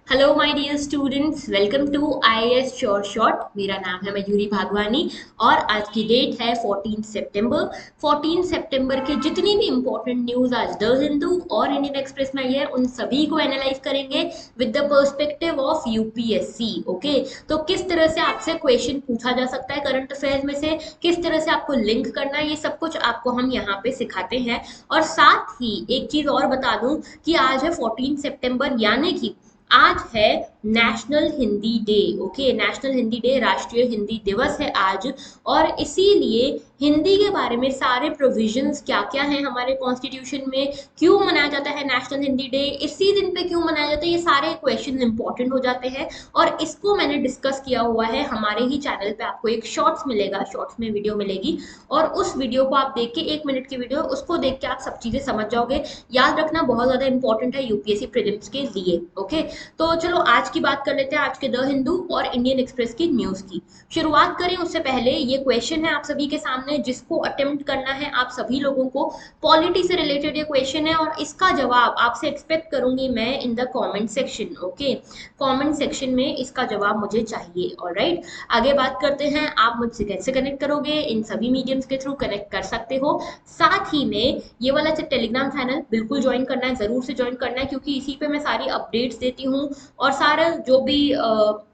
Hello my dear students, welcome to IAS sure shot. मेरा नाम है मयूरी भागवानी और आज की डेट है 14 सितंबर। 14 सितंबर के जितनी भी इंपॉर्टेंट न्यूज आज द हिंदू और इंडियन एक्सप्रेस में आई है उन सभी को एनालाइज करेंगे with the perspective of UPSC. Okay, तो किस तरह से आपसे क्वेश्चन पूछा जा सकता है करंट अफेयर्स में से, किस तरह से आपको लिंक करना है, ये सब कुछ आपको हम यहाँ पे सिखाते हैं। और साथ ही एक चीज और बता दूं कि आज है 14 सितंबर, यानी कि आज है national Hindi day. Okay, national Hindi day, राष्ट्रीय हिंदी दिवस है आज। और इसीलिए हिंदी के बारे में सारे प्रोविजंस क्या क्या हैं हमारे कॉन्स्टिट्यूशन में, क्यों मनाया जाता है नेशनल हिंदी डे, इसी दिन पे क्यों मनाया जाता है, ये सारे क्वेश्चन इंपॉर्टेंट हो जाते हैं। और इसको मैंने डिस्कस किया हुआ है हमारे ही चैनल पे, आपको एक शॉर्ट्स मिलेगा, शॉर्ट्स में वीडियो मिलेगी और उस वीडियो को आप देख के, 1 मिनट की वीडियो, उसको देख के आप सब चीजें समझ जाओगे। याद रखना बहुत ज्यादा इंपॉर्टेंट है यूपीएससी प्रीलिम्स के लिए। ओके, तो चलो आज की बात कर लेते हैं, आज के द हिंदू और इंडियन एक्सप्रेस की न्यूज की शुरुआत करें। उससे पहले ये क्वेश्चन है आप सभी के सामने जिसको अटेम्प्ट करना है आप सभी लोगों को। पॉलिटी से रिलेटेड ये क्वेश्चन है और इसका जवाब आपसे एक्सपेक्ट करूंगी मैं in the comment section. Okay, comment section में इसका जवाब मुझे चाहिए। ऑलराइट, आगे बात करते हैं। आप मुझसे कैसे कनेक्ट करोगे? इन सभी मीडियम्स के थ्रू कनेक्ट कर सकते हो। साथ ही में ये वाला टेलीग्राम चैनल बिल्कुल ज्वाइन करना है, जरूर से ज्वाइन करना है, क्योंकि इसी पे मैं सारी अपडेट्स देती हूँ और सारा जो भी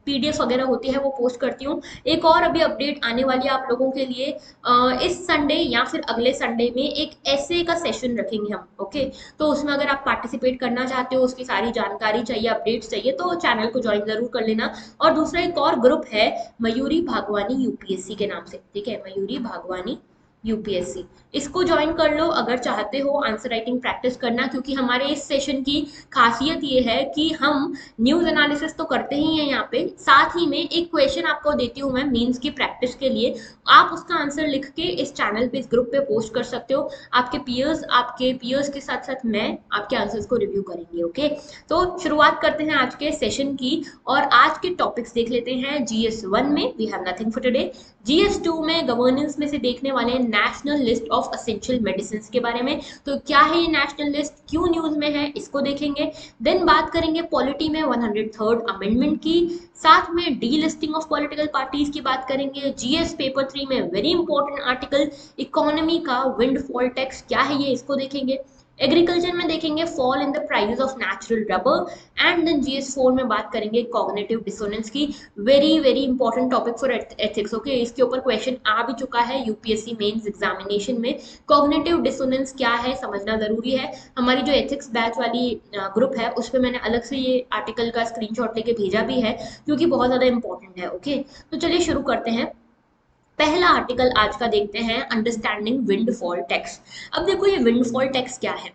पीडीएफ वगैरह होती है वो पोस्ट करती हूँ। एक और अभी अपडेट आने वाली है आप लोगों के लिए, इस संडे या फिर अगले संडे में एक ऐसे का सेशन रखेंगे हम। ओके, तो उसमें अगर आप पार्टिसिपेट करना चाहते हो, उसकी सारी जानकारी चाहिए, अपडेट्स चाहिए, तो चैनल को ज्वाइन जरूर कर लेना। और दूसरा एक और ग्रुप है मयूरी भागवानी यूपीएससी के नाम से, ठीक है, मयूरी भागवानी यूपीएससी, इसको ज्वाइन कर लो अगर चाहते हो आंसर राइटिंग प्रैक्टिस करना। क्योंकि हमारे इस सेशन की खासियत ये है कि हम न्यूज एनालिसिस तो करते ही हैं यहाँ पे, साथ ही में एक क्वेश्चन आपको देती हूँ मैं मीन्स की प्रैक्टिस के लिए। आप उसका आंसर लिख के इस चैनल पे, इस ग्रुप पे पोस्ट कर सकते हो। आपके पियर्स के साथ साथ मैं आपके आंसर्स को रिव्यू करेंगे। ओके, तो शुरुआत करते हैं आज के सेशन की और आज के टॉपिक्स देख लेते हैं। जीएस 1 में we have nothing for today. GS 2 में गवर्नेंस में से देखने वाले national list of essential medicine के बारे में। तो क्या है ये नेशनल लिस्ट, क्यों न्यूज में है, इसको देखेंगे। देन बात करेंगे पॉलिटी में 103rd अमेंडमेंट की, साथ में delisting of political parties की बात करेंगे। जीएस पेपर 3 में वेरी इंपॉर्टेंट आर्टिकल इकोनॉमी का विंडफॉल टैक्स क्या है ये, इसको देखेंगे। एग्रीकल्चर में देखेंगे fall in the prices of natural rubber. And then GS 4 में बात करेंगे कॉग्निटिव डिसोनेंस की। Very very important topic for ethics. Okay, इसके ऊपर क्वेश्चन आ भी चुका है यूपीएससी मेंस एग्जामिनेशन में। कॉग्निटिव डिसोनेंस क्या है समझना जरूरी है। हमारी जो एथिक्स बैच वाली ग्रुप है उस पर मैंने अलग से ये आर्टिकल का स्क्रीनशॉट लेके भेजा भी है, क्योंकि बहुत ज्यादा इंपॉर्टेंट है। ओके, तो चलिए शुरू करते हैं। पहला आर्टिकल आज का देखते हैं, अंडरस्टैंडिंग विंडफॉल टैक्स। अब देखो ये विंडफॉल टैक्स क्या है,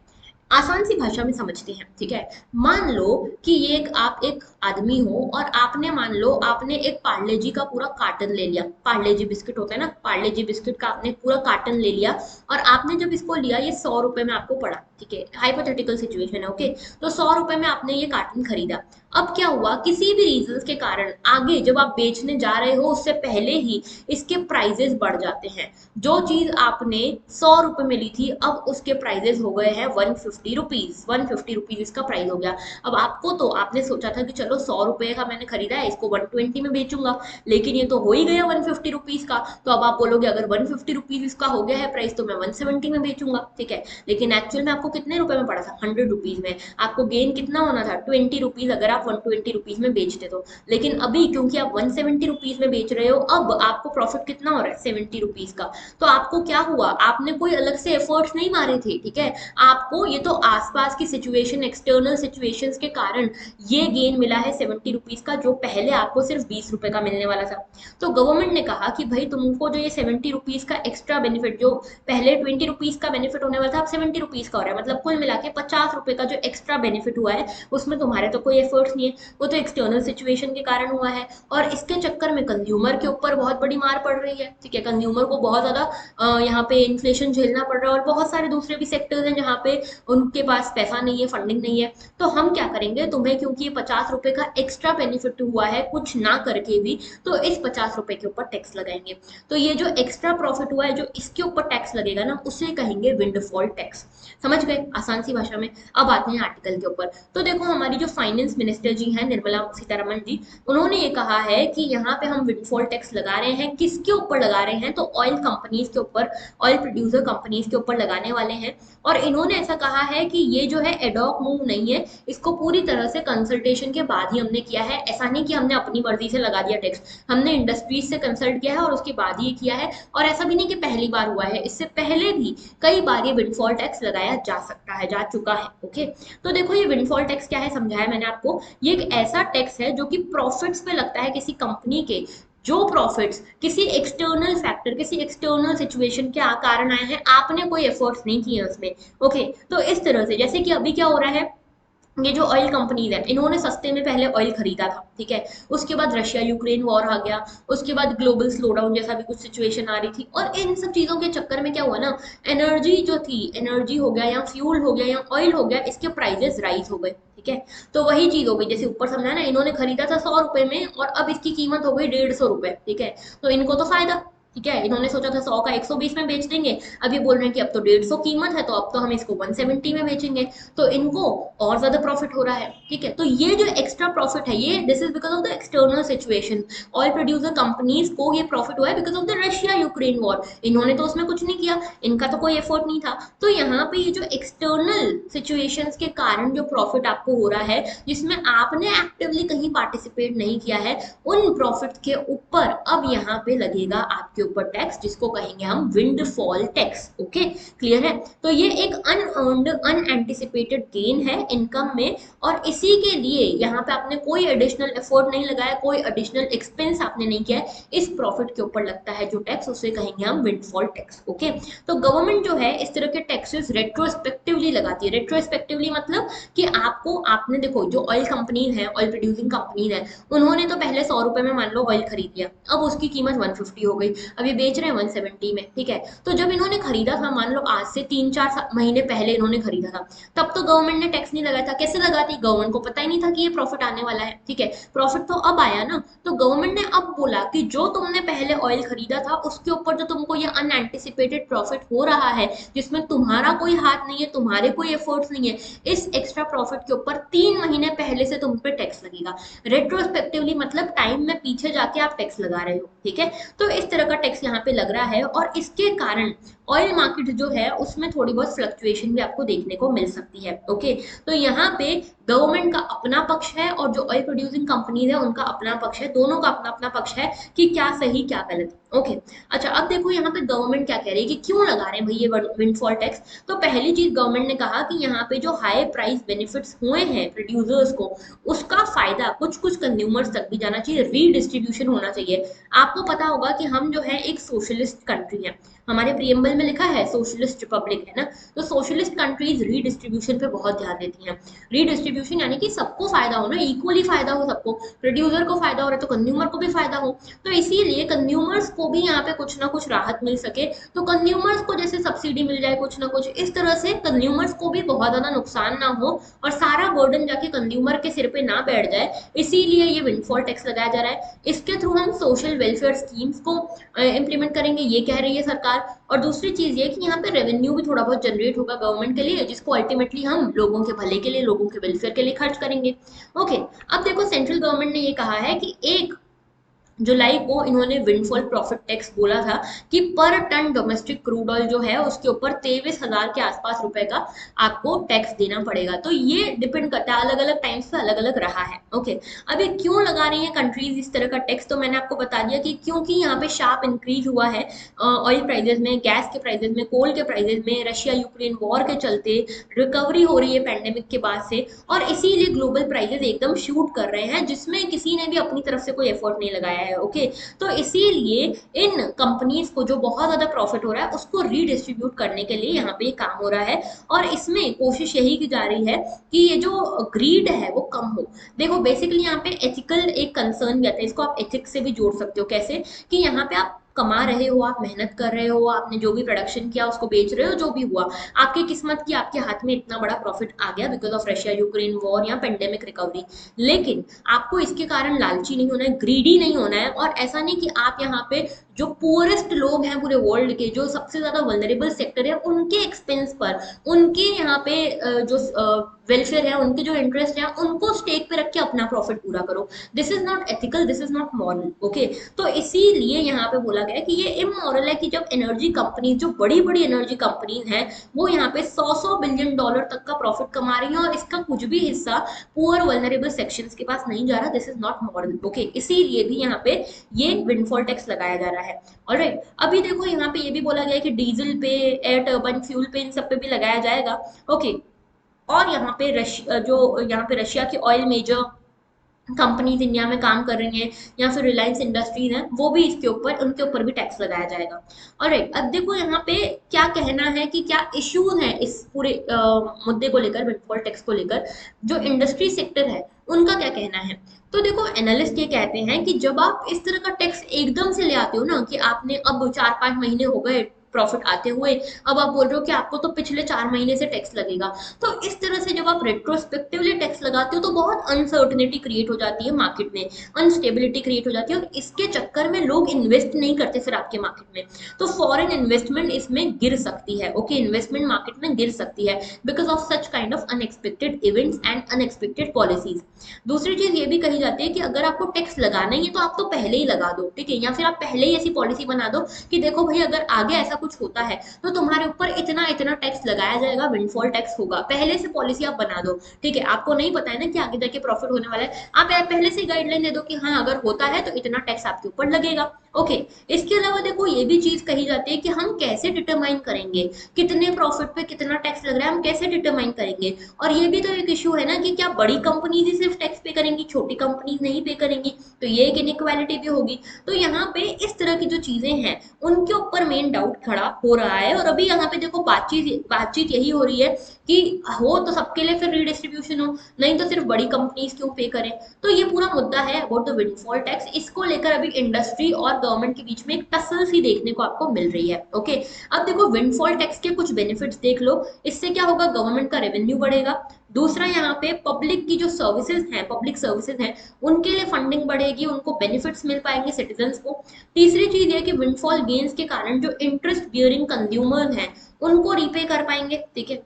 आसान सी भाषा में समझते हैं। ठीक है, मान लो कि ये आप एक आदमी हो और आपने, मान लो आपने एक पार्ले जी का पूरा कार्टन ले लिया। पार्ले जी बिस्किट होता है ना, पार्ले जी बिस्किट का आपने पूरा कार्टन ले लिया और आपने जब इसको लिया, ये 100 रुपए में आपको पड़ा। ठीक है, हाइपोथेटिकल सिचुएशन है। ओके, तो 100 रुपए में आपने ये कार्टन खरीदा। अब क्या हुआ, किसी भी रीजन के कारण आगे जब आप बेचने जा रहे हो उससे पहले ही इसके प्राइजेस बढ़ जाते हैं। जो चीज आपने 100 रुपए में ली थी अब उसके प्राइजेस हो गए हैं 150 रुपीज। 150 रुपीज इसका प्राइस हो गया। अब आपको, तो आपने सोचा था कि चलो 100 रुपए का मैंने खरीदा है, इसको 120 में बेचूंगा, लेकिन ये तो हो ही गया 150 रुपीज का। तो अब आप बोलोगे अगर 150 रुपीज इसका हो गया है प्राइस तो मैं 170 में बेचूंगा। ठीक है, लेकिन एक्चुअल में आपको कितने रुपए में पड़ा था? 100 रुपीज में। आपको गेन कितना होना था? 20 रुपीज, अगर आप 120 रुपीज में बेचते तो। लेकिन अभी क्योंकि आप 170 रुपीज में बेच रहे हो, अब आपको प्रॉफिट कितना हो रहा है? 70 रुपीज का। तो आपको क्या हुआ, आपने कोई अलग से एफर्ट्स नहीं मारे थे। ठीक है, आपको ये तो आसपास की सिचुएशन, एक्सटर्नल सिचुएशंस के कारण ये गेन मिला है 70 रुपीज का, जो पहले आपको सिर्फ 20 रुपए का मिलने वाला था। तो गवर्नमेंट ने कहा कि भाई तुमको जो ये 70 रुपीज का एक्स्ट्रा बेनिफिट, जो पहले 20 रुपीज का बेनिफिट होने वाला था, अब 70 रुपीज का हो रहा है, मतलब कुल मिला के 50 रुपए का जो एक्स्ट्रा बेनिफिट हुआ है उसमें तुम्हारे तो कोई एफर्ट्स नहीं है, वो तो एक्सटर्नल सिचुएशन के कारण हुआ है। और इसके चक्कर में कंज्यूमर के ऊपर बहुत बड़ी मार पड़ रही है। ठीक है, कंज्यूमर को बहुत ज्यादा यहाँ पे इन्फ्लेशन झेलना पड़ रहा है, और बहुत सारे दूसरे भी सेक्टर्स हैं जहाँ पे उनके पास पैसा नहीं है, फंडिंग नहीं है। तो हम क्या करेंगे, तुम्हें क्योंकि ये 50 रुपए का एक्स्ट्रा बेनिफिट हुआ है कुछ ना करके भी, तो इस 50 रुपए के ऊपर टैक्स लगाएंगे। तो ये जो एक्स्ट्रा प्रॉफिट हुआ है, जो इसके ऊपर टैक्स लगेगा ना, उसे कहेंगे विंडफॉल टैक्स। समझ गए आसान सी भाषा में। अब आते हैं आर्टिकल के ऊपर। तो देखो हमारी जो फाइनेंस मिनिस्टर जी हैं निर्मला सीतारमण जी, उन्होंने ये कहा है कि यहाँ पे हम विंडफॉल टैक्स लगा रहे हैं। किसके ऊपर लगा रहे हैं? तो ऑयल कंपनीज के ऊपर, ऑयल प्रोड्यूसर कंपनीज के ऊपर लगाने वाले हैं। और इन्होंने ऐसा कहा है कि ये जो है एडॉक मूव नहीं है, इसको पूरी तरह से कंसल्टेशन के बाद ही हमने किया है। ऐसा नहीं कि हमने अपनी मर्जी से लगा दिया टैक्स, हमने इंडस्ट्रीज से कंसल्ट किया है और उसके बाद ही किया है। और ऐसा भी नहीं कि पहली बार हुआ है, इससे पहले भी कई बार ये विंडफॉल टैक्स लगाया जा सकता है, जा चुका है। ओके, तो देखो ये विंडफॉल टैक्स क्या है समझाया मैंने आपको। ये एक ऐसा टैक्स है जो कि प्रॉफिट्स पे लगता है किसी कंपनी के, जो प्रॉफिट्स किसी एक्सटर्नल फैक्टर, किसी एक्सटर्नल सिचुएशन के कारण आए हैं, आपने कोई एफर्ट्स नहीं किए उसमें। ओके, तो इस तरह से जैसे कि अभी क्या हो रहा है, ये जो ऑयल कंपनीज है इन्होंने सस्ते में पहले ऑयल खरीदा था, ठीक है। उसके बाद रशिया यूक्रेन वॉर आ गया, उसके बाद ग्लोबल स्लोडाउन जैसा भी कुछ सिचुएशन आ रही थी, और इन सब चीजों के चक्कर में क्या हुआ ना, एनर्जी जो थी, एनर्जी हो गया या फ्यूल हो गया या ऑयल हो गया, इसके प्राइजेस राइज हो गए, ठीक है। तो वही चीज हो गई, जैसे ऊपर समझा ना, इन्होंने खरीदा था 100 रुपए में और अब इसकी कीमत हो गई 150 रुपए, ठीक है। तो इनको तो फायदा, ठीक है, इन्होंने सोचा था 100 का 120 में बेच देंगे, अब ये बोल रहे हैं कि अब तो 150 कीमत है, तो अब तो हम इसको 170 में बेचेंगे, तो इनको और ज्यादा प्रॉफिट हो रहा है, ठीक है। तो ये जो एक्स्ट्रा प्रॉफिट है, ये this is because of the external situation. Oil producer companies को ये प्रॉफिट हुआ है because of the Russia Ukraine war. इन्होंने तो उसमें कुछ नहीं किया, इनका तो कोई एफर्ट नहीं था। तो यहाँ पे ये जो एक्सटर्नल सिचुएशंस के कारण जो प्रॉफिट आपको हो रहा है, जिसमें आपने एक्टिवली कहीं पार्टिसिपेट नहीं किया है, उन प्रॉफिट के ऊपर अब यहाँ पे लगेगा आपके ऊपर टैक्स, जिसको कहेंगे हम विंडफॉल टैक्स। ओके, क्लियर है। तो ये एक अनअर्न्ड, अनएंटिसिपेटेड गेन है इनकम में, और इसी के लिए यहाँ पे आपने कोई एडिशनल एफर्ट नहीं लगाया, कोई एडिशनल एक्सपेंस आपने नहीं किया है, इस प्रॉफिट के ऊपर लगता है जो टैक्स, उसे कहेंगे हम विंडफॉल टैक्स। ओके, तो गवर्नमेंट जो है इस तरह के टैक्सेस रेट्रोस्पेक्टिवली लगाती है। रेट्रोस्पेक्टिवली मतलब कि आपको, आपने देखो जो ऑयल कंपनीज है, ऑयल प्रोड्यूसिंग कंपनीज है, उन्होंने तो पहले 100 रुपए में मान लो ऑयल खरीद लिया, अब उसकी कीमत 150 हो गई, अब ये बेच रहे हैं 170 में, ठीक है। तो जब इन्होंने खरीदा था, मान लो आज से 3-4 महीने पहले इन्होंने खरीदा था, तब तो गवर्नमेंट ने टैक्स नहीं लगाया था। कैसे लगाती? गवर्नमेंट को पता ही नहीं था कि ये प्रॉफिट आने वाला है, ठीक है। प्रॉफिट तो अब आया ना, तो गवर्नमेंट ने अब बोला कि जो तुमने पहले ऑयल खरीदा था उसके ऊपर जो तुमको ये अनएंटिसिपेटेड प्रॉफिट हो रहा है, जिसमें तुम्हारा कोई हाथ नहीं है, तुम्हारे कोई एफर्ट्स नहीं है, इस एक्स्ट्रा प्रॉफिट के ऊपर 3 महीने पहले से तुम पे टैक्स लगेगा। रेट्रोस्पेक्टिवली मतलब टाइम में पीछे जाके आप टैक्स लगा रहे हो, ठीक है। तो इस तरह का टैक्स यहाँ पे लग रहा है, और इसके कारण ऑयल मार्केट जो है उसमें थोड़ी बहुत फ्लक्चुएशन भी आपको देखने को मिल सकती है। ओके, तो यहाँ पे गवर्नमेंट का अपना पक्ष है और जो ऑयल प्रोड्यूसिंग कंपनीज है उनका अपना पक्ष है, दोनों का अपना अपना पक्ष है कि क्या सही क्या गलत। ओके, अच्छा अब देखो यहाँ पे गवर्नमेंट क्या कह रही है कि क्यों लगा रहे हैं भाई ये विंडफॉल टैक्स। तो पहली चीज गवर्नमेंट ने कहा कि यहाँ पे जो हाई प्राइस बेनिफिट्स हुए हैं प्रोड्यूसर्स को, उसका फायदा कुछ कुछ कंज्यूमर्स तक भी जाना चाहिए, रीडिस्ट्रीब्यूशन होना चाहिए। आपको पता होगा कि हम जो है एक सोशलिस्ट कंट्री है, हमारे प्रियम्बल में लिखा है सोशलिस्ट रिपब्लिक है ना। तो सोशलिस्ट कंट्रीज रीडिस्ट्रीब्यूशन पे बहुत ध्यान देती हैं। रीडिस्ट्रीब्यूशन यानी कि सबको फायदा हो ना, इक्वली फायदा हो सबको, प्रोड्यूसर को फायदा हो रहा है तो कंज्यूमर को भी फायदा हो। तो इसीलिए कंज्यूमर्स को भी यहाँ पे कुछ ना कुछ राहत मिल सके, तो कंज्यूमर्स को जैसे सब्सिडी मिल जाए कुछ ना कुछ, इस तरह से कंज्यूमर्स को भी बहुत ज्यादा नुकसान ना हो और सारा बर्डन जाके कंज्यूमर के सिर पे ना बैठ जाए, इसीलिए ये विंडफॉल टैक्स लगाया जा रहा है। इसके थ्रू हम सोशल वेलफेयर स्कीम्स को इम्प्लीमेंट करेंगे, ये कह रही है सरकार। और दूसरी चीज ये कि यहाँ पे रेवेन्यू भी थोड़ा बहुत जनरेट होगा गवर्नमेंट के लिए, जिसको अल्टीमेटली हम लोगों के भले के लिए, लोगों के वेलफेयर के लिए खर्च करेंगे। ओके, अब देखो सेंट्रल गवर्नमेंट ने ये कहा है कि 1 जुलाई को इन्होंने विंडफॉल प्रॉफिट टैक्स बोला था कि पर टन डोमेस्टिक क्रूड ऑयल जो है उसके ऊपर 23,000 के आसपास रुपए का आपको टैक्स देना पड़ेगा। तो ये डिपेंड करता है, अलग अलग टाइम्स पे अलग अलग रहा है। ओके, अभी क्यों लगा रही है कंट्रीज इस तरह का टैक्स, तो मैंने आपको बता दिया कि क्योंकि यहाँ पे शार्प इंक्रीज हुआ है ऑयल प्राइजेस में, गैस के प्राइजेस में, कोल के प्राइजेस में, रशिया यूक्रेन वॉर के चलते रिकवरी हो रही है पैंडेमिक के बाद से, और इसीलिए ग्लोबल प्राइजेस एकदम शूट कर रहे हैं, जिसमें किसी ने भी अपनी तरफ से कोई एफर्ट नहीं लगाया है। ओके, तो इसीलिए इन कंपनीज को जो बहुत ज्यादा प्रॉफिट हो रहा है उसको रीडिस्ट्रीब्यूट करने के लिए यहाँ पे काम हो रहा है, और इसमें कोशिश यही की जा रही है कि ये जो ग्रीड है वो कम हो। देखो बेसिकली यहाँ पे एथिकल एक कंसर्न भी आता है, इसको आप एथिक्स से भी जोड़ सकते हो। कैसे कि यहाँ पे आप कमा रहे हो, आप मेहनत कर रहे हो, आपने जो भी प्रोडक्शन किया उसको बेच रहे हो, जो भी हुआ आपकी किस्मत की, आपके हाथ में इतना बड़ा प्रॉफिट आ गया because of Russia Ukraine war या पेंडेमिक रिकवरी, लेकिन आपको इसके कारण लालची नहीं होना है, ग्रीडी नहीं होना है, और ऐसा नहीं कि आप यहाँ पे जो पुअरेस्ट लोग हैं पूरे वर्ल्ड के, जो सबसे ज्यादा वल्नरेबल सेक्टर है, उनके एक्सपेंस पर, उनके यहाँ पे जो वेलफेयर है, उनके जो इंटरेस्ट है, उनको स्टेक पे रख के अपना प्रॉफिट पूरा करो। This is not ethical, this is not moral. Okay, तो इसीलिए यहाँ पे बोला गया है कि ये इमोरल है कि जब एनर्जी कंपनी, जो बड़ी बड़ी एनर्जी कंपनीज हैं, वो यहाँ पे 100 बिलियन डॉलर तक का प्रॉफिट कमा रही हैं और इसका कुछ भी हिस्सा पुअर वल्नरेबल सेक्शंस के पास नहीं जा रहा। This is not moral. Okay, इसीलिए भी यहाँ पे ये विंडफॉल टैक्स लगाया जा रहा है। ऑलराइट, अभी देखो यहाँ पे ये भी बोला गया है कि डीजल पे, एयर टर्बाइन फ्यूल पे, इन सब पे भी लगाया जाएगा। ओके, और यहाँ पे जो यहाँ पे रशिया की ऑयल मेजर कंपनीज इंडिया में काम कर रही हैं, या फिर रिलायंस इंडस्ट्रीज हैं, वो भी इसके ऊपर, उनके ऊपर भी टैक्स लगाया जाएगा। ऑलराइट, अब देखो यहाँ पे क्या कहना है कि क्या इश्यूज हैं इस पूरे मुद्दे को लेकर, विंडफॉल टैक्स को लेकर, जो इंडस्ट्री सेक्टर है उनका क्या कहना है। तो देखो, एनालिस्ट ये कहते हैं कि जब आप इस तरह का टैक्स एकदम से ले आते हो ना, कि आपने अब 4-5 महीने हो गए प्रॉफिट आते हुए, अब आप बोल रहे हो कि आपको तो पिछले 4 महीने से टैक्स लगेगा, तो इस तरह से जब आप रेट्रोस्पेक्टिवली टैक्स लगाते हो तो बहुत अनसर्टनिटी क्रिएट हो जाती है मार्केट में, अनस्टेबिलिटी क्रिएट हो जाती है, और इसके चक्कर में लोग इन्वेस्ट नहीं करते फिर आपके मार्केट में। तो फॉरेन इन्वेस्टमेंट इसमें गिर सकती है। ओके, इन्वेस्टमेंट मार्केट में गिर सकती है because of such kind of unexpected events and unexpected policies. दूसरी चीज ये भी कही जाती है कि अगर आपको टैक्स लगाना ही है तो आप तो पहले ही लगा दो, ठीक है, या फिर आप पहले ही ऐसी पॉलिसी बना दो कि देखो भाई, अगर आगे ऐसा कुछ होता है तो तुम्हारे ऊपर इतना इतना टैक्स लगाया जाएगा, विंडफॉल टैक्स होगा। पहले से पॉलिसी आप बना दो, ठीक है, आपको नहीं पता है ना कि आगे जाके प्रॉफिट होने वाला है, आप पहले से गाइडलाइन दे दो कि हाँ, अगर होता है तो इतना टैक्स आपके ऊपर लगेगा। ओके, इसके अलावा देखो ये भी चीज कही जाती है कि हम कैसे डिटरमाइन करेंगे कितने प्रॉफिट पे कितना टैक्स लग रहा है, हम कैसे डिटरमाइन करेंगे। और ये भी तो एक इश्यू है ना कि क्या बड़ी कंपनीज ही सिर्फ टैक्स पे करेंगी, छोटी कंपनीज नहीं पे करेंगी, तो ये एक इनइक्वालिटी भी होगी। तो यहाँ पे इस तरह की जो चीजें हैं उनके ऊपर मेन डाउट खड़ा हो रहा है। और अभी यहाँ पे देखो बातचीत बातचीत यही हो रही है कि हो तो सबके लिए फिर रीडिस्ट्रीब्यूशन हो, नहीं तो सिर्फ बड़ी कंपनीज क्यों पे करें। तो ये पूरा मुद्दा है अबाउट द विंडफॉल टैक्स। इसको लेकर अभी इंडस्ट्री और गवर्नमेंट के बीच में एक टसल सी देखने को आपको मिल रही है। ओके, अब देखो विंडफॉल टैक्स के कुछ बेनिफिट्स देख लो। इससे क्या होगा, गवर्नमेंट का रेवेन्यू बढ़ेगा। दूसरा, यहाँ पे पब्लिक की जो सर्विसेज हैं, पब्लिक सर्विसेज हैं, उनके लिए फंडिंग बढ़ेगी, उनको बेनिफिट्स मिल पाएंगे सिटीजन्स को। तीसरी चीज है कि विंडफॉल गेन्स के कारण जो इंटरेस्ट बियरिंग कंज्यूमर हैं उनको रीपे कर पाएंगे, ठीक है।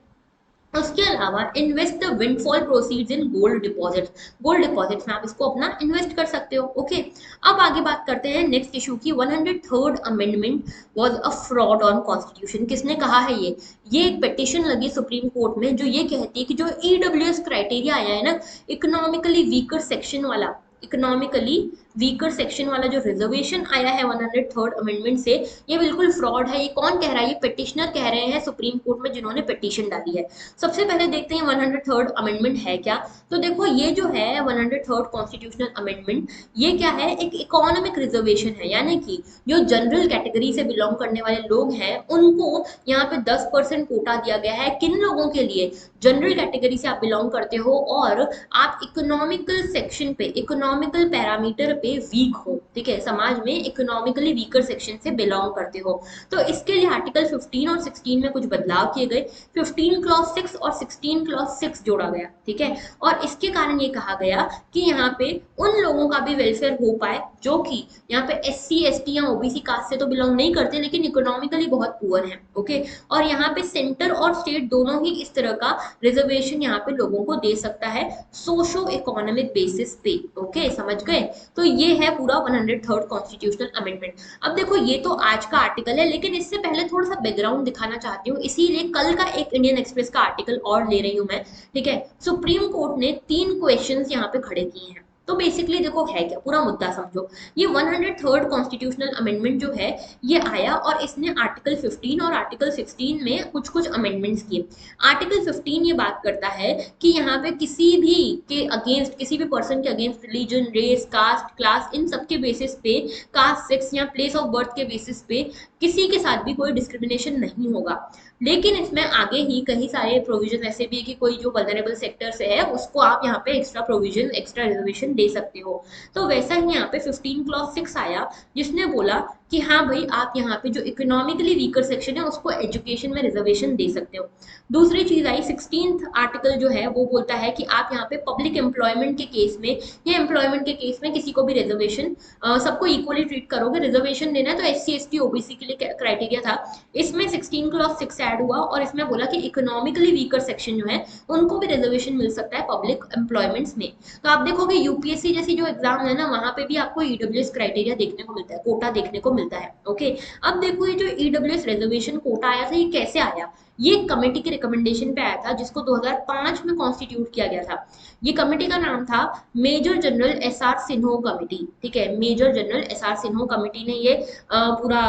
उसके अलावा invest the windfall proceeds in gold deposits, gold deposits में आप इसको अपना इन्वेस्ट कर सकते हो। ओके, अब आगे बात करते हैं नेक्स्ट इशू की। 103rd amendment was a fraud on constitution. किसने कहा है ये एक पिटीशन लगी सुप्रीम कोर्ट में जो ये कहती है कि जो ईडब्ल्यूएस क्राइटेरिया आया है ना, इकोनॉमिकली वीकर सेक्शन वाला, इकोनॉमिकली वीकर सेक्शन वाला जो रिजर्वेशन आया है 103rd अमेंडमेंट से, ये बिल्कुल फ्रॉड है। ये कौन कह रहा है, ये पिटिशनर कह रहे हैं सुप्रीम कोर्ट में जिन्होंने पिटीशन डाली है। सबसे पहले देखते हैं 103rd अमेंडमेंट है क्या। तो देखो ये जो है 103rd कॉन्स्टिट्यूशनल अमेंडमेंट, ये क्या है, एक इकोनॉमिक रिजर्वेशन है, यानी कि जो जनरल कैटेगरी से बिलोंग करने वाले लोग हैं उनको यहाँ पे 10% कोटा दिया गया है। किन लोगों के लिए, जनरल कैटेगरी से आप बिलोंग करते हो और आप इकोनॉमिकल सेक्शन पे, इकोनॉमिकल पैरामीटर पे वीक हो, ठीक है, समाज में इकोनॉमिकली वीकर सेक्शन से बिलोंग करते हो। तो इसके लिए आर्टिकल 15 और 16 में कुछ बदलाव किए गए। 15 क्लॉज 6 और 16 क्लॉज 6 जोड़ा गया, ठीक है। और इसके कारण ये कहा गया कि यहाँ पे उन लोगों का भी वेलफेयर हो पाए जो कि यहाँ पे SC ST या OBC कास्ट से तो बिलोंग नहीं करते लेकिन इकोनॉमिकली बहुत पुअर हैं। ओके, और यहाँ पे सेंटर और स्टेट दोनों ही इस तरह का रिजर्वेशन यहाँ पे लोगों को दे सकता है सोशो इकोनॉमिक बेसिस पे। ओके, समझ गए। तो ये है पूरा 103rd कॉन्स्टिट्यूशनल अमेंडमेंट। अब देखो ये तो आज का आर्टिकल है, लेकिन इससे पहले थोड़ा सा बैकग्राउंड दिखाना चाहती हूँ, इसीलिए कल का एक इंडियन एक्सप्रेस का आर्टिकल और ले रही हूँ मैं, ठीक है। सुप्रीम कोर्ट ने 3 क्वेश्चंस यहाँ पे खड़े किए हैं। तो बेसिकली देखो है क्या, पूरा मुद्दा समझो। ये 103rd कॉन्स्टिट्यूशनल अमेंडमेंट जो है ये आया और इसने आर्टिकल 15 और आर्टिकल 16 में कुछ कुछ अमेंडमेंट्स किए। आर्टिकल 15 ये बात करता है कि यहाँ पे किसी भी के अगेंस्ट, किसी भी पर्सन के against religion, race, caste, class, इन सब के बेसिस पे, कास्ट, सेक्स या प्लेस ऑफ बर्थ के बेसिस पे किसी के साथ भी कोई डिस्क्रिमिनेशन नहीं होगा। लेकिन इसमें आगे ही कई सारे प्रोविजन ऐसे भी है कि कोई जो वल्नरेबल सेक्टर से है उसको आप यहाँ पे एक्स्ट्रा प्रोविजन एक्स्ट्रा रिजर्वेशन दे सकते हो। तो वैसा ही यहाँ पे 15 क्लॉज 6 आया जिसने बोला कि हाँ भाई आप यहाँ पे जो इकोनॉमिकली वीकर सेक्शन है उसको एजुकेशन में रिजर्वेशन दे सकते हो। दूसरी चीज आई 16th आर्टिकल जो है वो बोलता है कि आप यहाँ पे पब्लिक एम्प्लॉयमेंट के केस में या एम्प्लॉयमेंट के केस में किसी को भी रिजर्वेशन सबको इक्वली ट्रीट करोगे। रिजर्वेशन देना है तो S C S T OBC के लिए क्राइटेरिया था। इसमें 16 क्लॉज 6 ऐड हुआ और इसमें बोला कि इकोनॉमिकली वीकर सेक्शन जो है उनको भी रिजर्वेशन मिल सकता है पब्लिक एम्प्लॉयमेंट्स में। तो आप देखोगे यूपीएससी जैसी जो एग्जाम है ना वहां पे भी आपको ईडब्ल्यूएस क्राइटेरिया देखने को मिलता है, कोटा देखने को मिलता है। ओके, अब देखो ये जो ईडब्ल्यूएस रिजर्वेशन कोटा आया था ये कैसे आया। ये कमेटी के रिकमेंडेशन पे आया था जिसको 2005 में कॉन्स्टिट्यूट किया गया था। ये कमेटी का नाम था major general S R Sinho committee. ठीक है, major general S R Sinho committee ने ये पूरा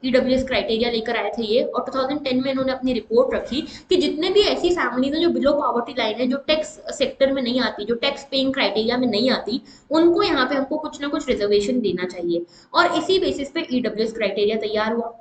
ईडब्ल्यूएस क्राइटेरिया लेकर आए थे ये। और 2010 में इन्होंने अपनी रिपोर्ट रखी कि जितने भी ऐसी फैमिलीज हैं जो बिलो पॉवर्टी लाइन है, जो टैक्स सेक्टर में नहीं आती, जो टैक्स पेइंग क्राइटेरिया में नहीं आती, उनको यहाँ पे हमको कुछ ना कुछ रिजर्वेशन देना चाहिए। और इसी बेसिस पे ईडब्ल्यूएस क्राइटेरिया तैयार हुआ।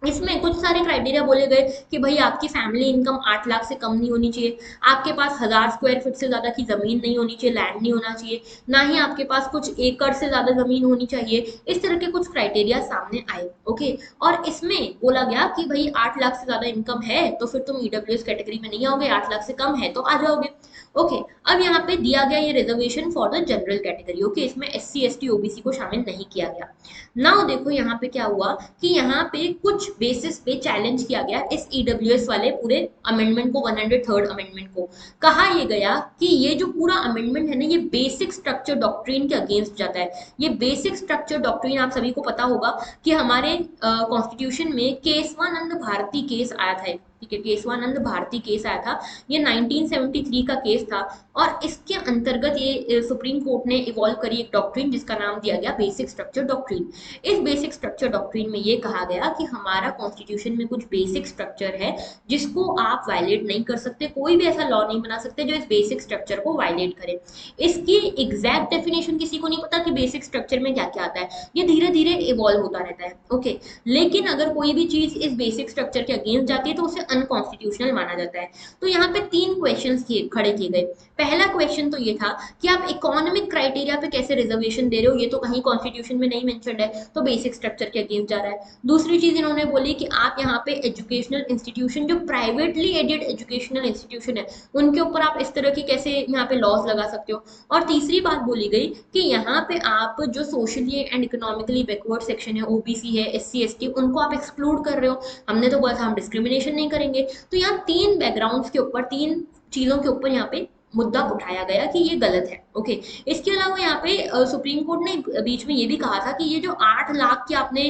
इसमें कुछ सारे क्राइटेरिया बोले गए कि भाई आपकी फैमिली इनकम 8 लाख से कम नहीं होनी चाहिए, आपके पास 1000 स्क्वायर फीट से ज्यादा की जमीन नहीं होनी चाहिए, लैंड नहीं होना चाहिए, ना ही आपके पास कुछ एकड़ से ज्यादा जमीन होनी चाहिए। इस तरह के कुछ क्राइटेरिया सामने आए। ओके, और इसमें बोला गया कि भाई 8 लाख से ज्यादा इनकम है तो फिर तुम ईडब्ल्यूएस कैटेगरी में नहीं आओगे, 8 लाख से कम है तो आ जाओगे। ओके, अब यहाँ पे दिया गया ये reservation for the general category. Okay, इसमें S C S T OBC को शामिल नहीं किया गया। नाउ देखो यहाँ पे क्या हुआ कि यहाँ पे कुछ बेसिस पे चैलेंज किया गया इस ईडब्ल्यूएस वाले पूरे अमेंडमेंट को, 103rd अमेंडमेंट को। कहा ये गया कि ये जो पूरा अमेंडमेंट है ना ये बेसिक स्ट्रक्चर डॉक्ट्रिन के अगेंस्ट जाता है। ये बेसिक स्ट्रक्चर डॉक्ट्रिन आप सभी को पता होगा कि हमारे कॉन्स्टिट्यूशन में केशवानंद भारती केस आया था। ठीक है, केशवानंद भारती केस आया था, ये 1973 का केस था। और इसके अंतर्गत ये सुप्रीम कोर्ट ने इवॉल्व करी एक डॉक्ट्रिन जिसका नाम दिया गया बेसिक स्ट्रक्चर डॉक्ट्रिन। इस बेसिक स्ट्रक्चर डॉक्ट्रिन में ये कहा गया कि हमारा कॉन्स्टिट्यूशन में कुछ बेसिक स्ट्रक्चर है जिसको आप वायलेट नहीं कर सकते, कोई भी ऐसा लॉ नहीं बना सकते जो इस बेसिक स्ट्रक्चर को वायलेट करे। इसकी एग्जैक्ट डेफिनेशन किसी को नहीं पता कि बेसिक स्ट्रक्चर में क्या क्या आता है, ये धीरे धीरे इवॉल्व होता रहता है। ओके, लेकिन अगर कोई भी चीज इस बेसिक स्ट्रक्चर के अगेंस्ट जाती है तो उसे अनकॉन्स्टिट्यूशनल माना जाता है। तो यहाँ पे 3 क्वेश्चन खड़े किए गए। पहला क्वेश्चन तो ये था कि आप इकोनॉमिक क्राइटेरिया पे कैसे रिजर्वेशन दे रहे हो, ये तो कहीं कॉन्स्टिट्यूशन में नहीं मेंशन्ड है, तो बेसिक स्ट्रक्चर के अगेंस्ट जा रहा है। दूसरी चीज इन्होंने बोली कि आप यहाँ पे एजुकेशनल इंस्टीट्यूशन, जो प्राइवेटली एडेड एजुकेशनल इंस्टीट्यूशन है, उनके ऊपर आप इस तरह की कैसे यहाँ पे लॉज लगा सकते हो। और तीसरी बात बोली गई कि यहाँ पे आप जो socially and economically backward section है, ओबीसी है, एस सी एस टी, उनको आप एक्सक्लूड कर रहे हो। हमने तो बोला था हम डिस्क्रिमिनेशन नहीं करेंगे। तो यहाँ 3 बैकग्राउंड्स के ऊपर, 3 चीजों के ऊपर यहाँ पे मुद्दा उठाया गया कि ये गलत है। ओके, इसके अलावा यहाँ पे सुप्रीम कोर्ट ने बीच में ये भी कहा था कि ये जो 8 लाख की आपने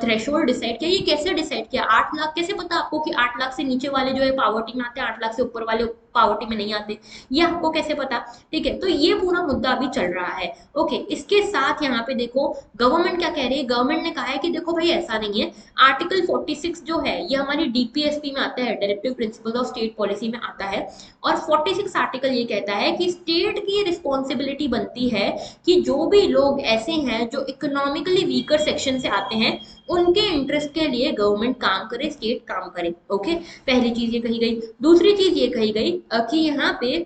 थ्रेशोल्ड डिसाइड किया, ये कैसे डिसाइड किया। 8 लाख कैसे पता आपको कि 8 लाख से नीचे वाले जो है पावर्टी में आते हैं, 8 लाख से ऊपर वाले पावर्टी में नहीं आते, ये आपको कैसे पता। ठीक है, तो ये पूरा मुद्दा अभी चल रहा है। ओके, इसके साथ यहाँ पे देखो गवर्नमेंट क्या कह रही है। गवर्नमेंट ने कहा है कि देखो भाई ऐसा नहीं है, आर्टिकल 46 जो है ये हमारी डीपीएसपी में आता है, directive principle of state policy में आता है। और 46 आर्टिकल ये कहता है कि स्टेट की रिस्पॉन्सिबिलिटी बनती है कि जो भी लोग ऐसे हैं जो इकोनॉमिकली वीकर सेक्शन से आते हैं उनके इंटरेस्ट के लिए गवर्नमेंट काम करे, स्टेट काम करे। ओके, पहली चीज ये कही गई। दूसरी चीज ये कही गई कि यहाँ पे